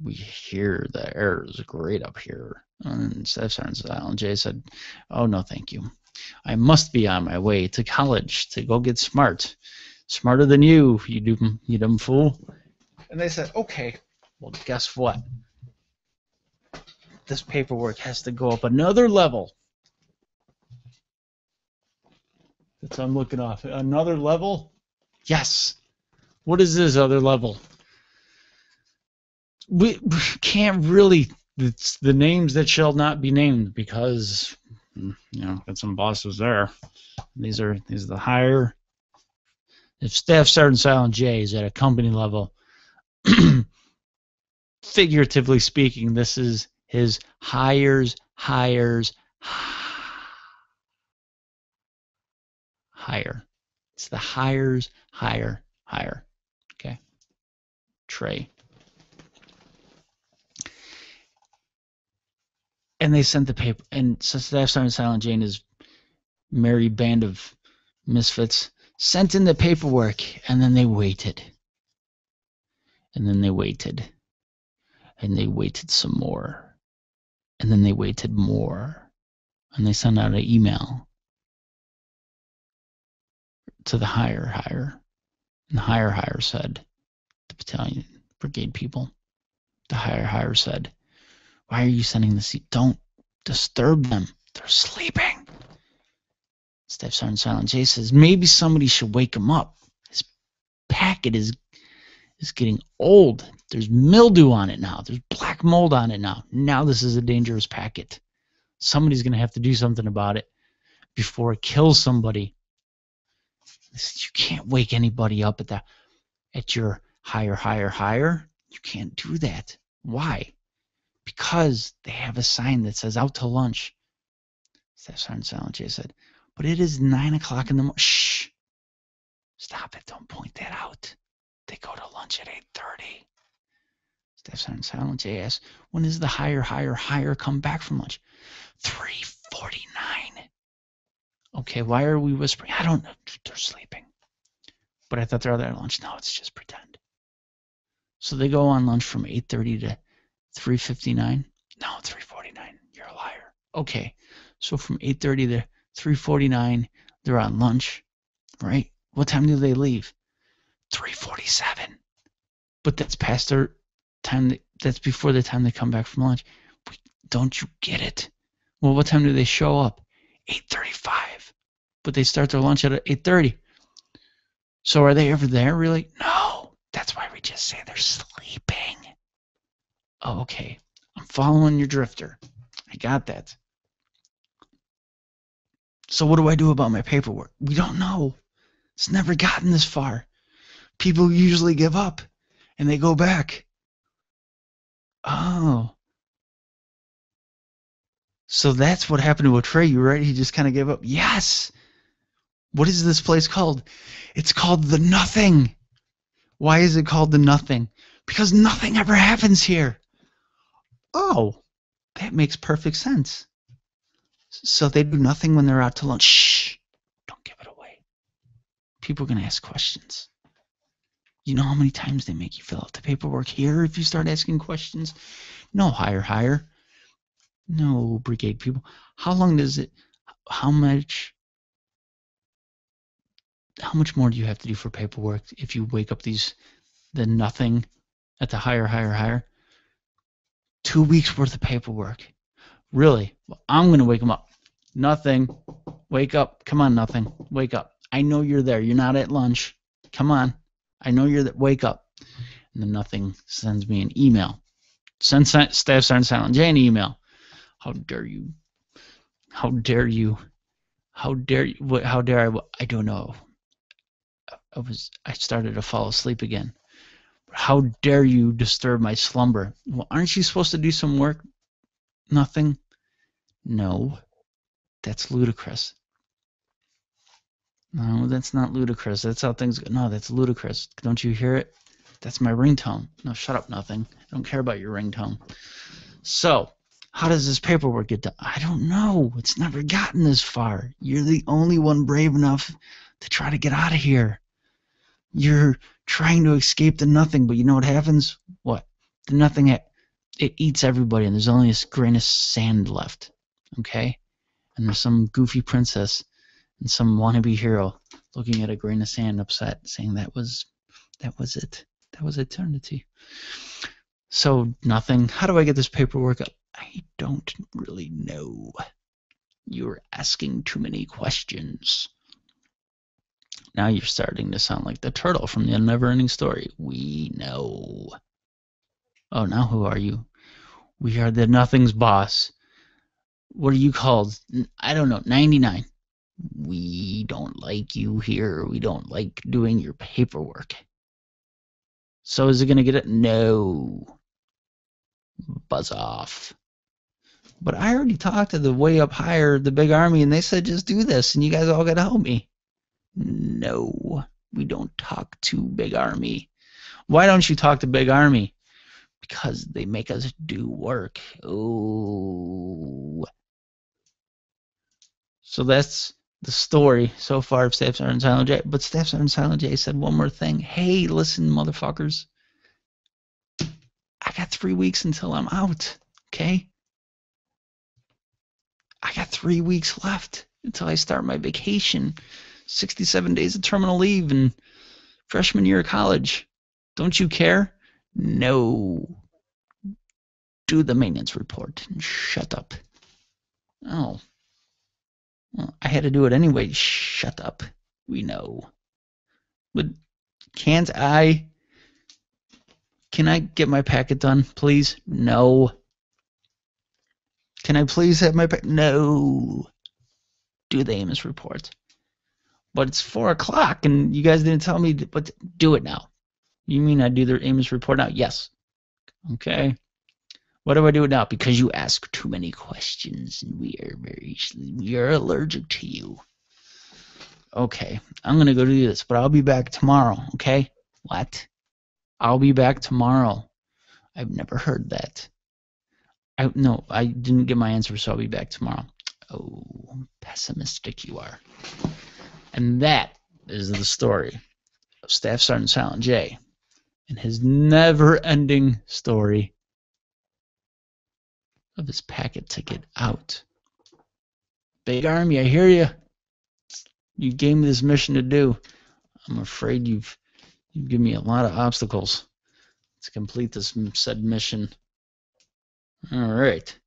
We hear the air is great up here. And Staff Sergeant Silent J said, oh, no, thank you. I must be on my way to college to go get smart. Smarter than you dumb fool. And they said, okay, well, guess what? This paperwork has to go up another level. That's what I'm looking off. Another level? Yes. What is this other level? We can't really. It's the names that shall not be named because, got some bosses there. These are the higher. If Staff Sergeant Silent J is at a company level, figuratively speaking, this is his hires, higher. It's the hires, higher. Okay. Trey. And they sent the paper, and so Staff Sergeant Silent J and his merry band of misfits sent in the paperwork, and then they waited. And then they waited. And they waited some more. And then they waited more. And they sent out an email to the higher. And the higher said, the battalion, brigade people, the higher said, why are you sending this? Don't disturb them. They're sleeping. Staff Sergeant Silent J says, maybe somebody should wake him up. His packet is getting old. There's mildew on it now. There's black mold on it now. Now this is a dangerous packet. Somebody's going to have to do something about it before it kills somebody. You can't wake anybody up at your higher. You can't do that. Why? Because they have a sign that says out to lunch. Staff Sergeant Silent J said, but it is 9 o'clock in the morning. Shh. Stop it. Don't point that out. They go to lunch at 8:30. Staff Sergeant Silent J asked, when is the higher come back from lunch? 3:49. Okay, why are we whispering? I don't know. They're sleeping. But I thought they're at lunch. No, it's just pretend. So they go on lunch from 8:30 to 3:59. No, 3:49. You're a liar. Okay, so from 8:30 to 3:49, they're on lunch, right? What time do they leave? 3:47. But that's past their time. That's before the time they come back from lunch. Don't you get it? Well, what time do they show up? 8:35. But they start their lunch at 8:30. So are they ever there, really? No. That's why we just say they're sleeping. Oh, okay. I'm following your drifter. I got that. So what do I do about my paperwork? We don't know. It's never gotten this far. People usually give up, and they go back. Oh. So that's what happened to Atreyu, right? He just kind of gave up. Yes. What is this place called? It's called the Nothing. Why is it called the Nothing? Because nothing ever happens here. Oh, that makes perfect sense. So they do nothing when they're out to lunch. Shh. Don't give it away. People are going to ask questions. You know how many times they make you fill out the paperwork here if you start asking questions? No, higher. No, brigade people. How long does it, how much more do you have to do for paperwork if you wake up the Nothing at the higher? 2 weeks worth of paperwork. Really? Well, I'm going to wake them up. Nothing. Wake up. Come on, Nothing. Wake up. I know you're there. You're not at lunch. Come on. I know you're there. Wake up. And then Nothing sends me an email. Send Staff Sergeant Silent J an email. How dare you? How dare you? How dare you? What? How dare I? I don't know. I started to fall asleep again. How dare you disturb my slumber? Well, aren't you supposed to do some work? Nothing? No. That's ludicrous. No, that's not ludicrous. That's how things go. No, that's ludicrous. Don't you hear it? That's my ringtone. No, shut up, Nothing. I don't care about your ringtone. So, how does this paperwork get done? I don't know. It's never gotten this far. You're the only one brave enough to try to get out of here. You're trying to escape the Nothing, but you know what happens? What? The Nothing, it eats everybody, and there's only a grain of sand left. Okay? And there's some goofy princess and some wannabe hero looking at a grain of sand upset, saying that was it. That was eternity. So, Nothing. How do I get this paperwork up? I don't really know. You're asking too many questions. Now you're starting to sound like the turtle from the Never-Ending Story. We know. Oh, now who are you? We are the Nothing's boss. What are you called? I don't know. 99. We don't like you here. We don't like doing your paperwork. So is it going to get it? No. Buzz off. But I already talked to the way up higher, the big army, and they said just do this, and you guys all got to help me. No, we don't talk to Big Army. Why don't you talk to Big Army? Because they make us do work. Oh. So that's the story so far of Staff Sergeant Silent J. But Staff Sergeant Silent J said one more thing. Hey, listen, motherfuckers. I got 3 weeks until I'm out, okay? I got 3 weeks left until I start my vacation. 67 days of terminal leave and freshman year of college. Don't you care? No. Do the maintenance report and shut up. Oh, Well, I had to do it anyway. Shut up. We know. But can't I? Can I get my packet done, please? No. Can I please have my packet? No. Do the Amos report. But it's 4 o'clock, and you guys didn't tell me. But do it now. You mean I do the Amos report now? Yes. Okay. What do I do now? Because you ask too many questions, and we are allergic to you. Okay, I'm gonna go do this, but I'll be back tomorrow. Okay? What? I'll be back tomorrow. I've never heard that. No, I didn't get my answer, so I'll be back tomorrow. Oh, pessimistic you are. And that is the story of Staff Sergeant Silent J and his never-ending story of his packet to get out. Big Army, I hear you. You gave me this mission to do. I'm afraid you've given me a lot of obstacles to complete this said mission. All right.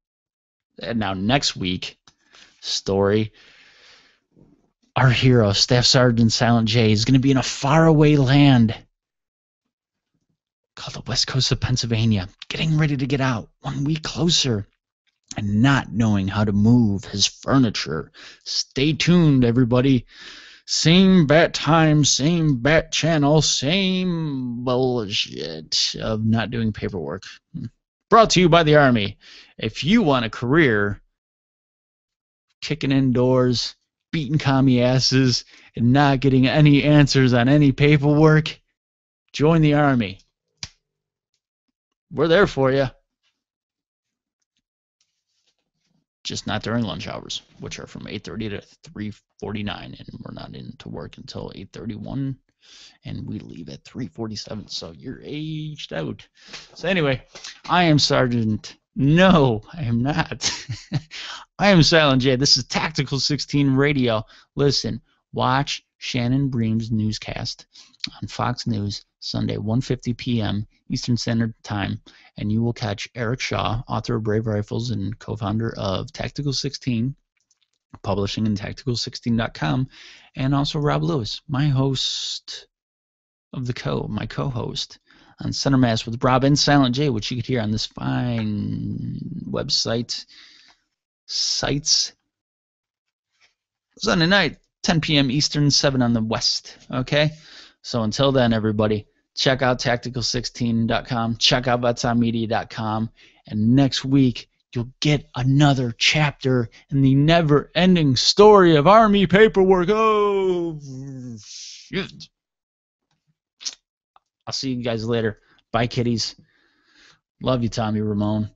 And now next week, story. Our hero, Staff Sergeant Silent J, is going to be in a faraway land called the West Coast of Pennsylvania, getting ready to get out 1 week closer and not knowing how to move his furniture. Stay tuned, everybody. Same bat time, same bat channel, same bullshit of not doing paperwork. Brought to you by the Army. If you want a career kicking indoors, beating commie asses, and not getting any answers on any paperwork, join the Army. We're there for you. Just not during lunch hours, which are from 8:30 to 3:49, and we're not into work until 8:31, and we leave at 3:47, so you're aged out. So anyway, I am Sergeant. No, I am not. I am Silent J. This is Tactical 16 Radio. Listen, watch Shannon Bream's newscast on Fox News Sunday, 1:50 p.m. Eastern Standard Time, and you will catch Eric Shaw, author of Brave Rifles and co-founder of Tactical 16, publishing in tactical16.com, and also Rob Lewis, my host of my co-host on Center Mass with Rob and Silent J, which you could hear on this fine website, sites, Sunday night, 10 p.m. Eastern, 7 on the West. Okay? So until then, everybody, check out tactical16.com, check out butsonmedia.com, and next week you'll get another chapter in the never-ending story of Army paperwork. Oh, shit. I'll see you guys later. Bye, kiddies. Love you, Tommy Ramone.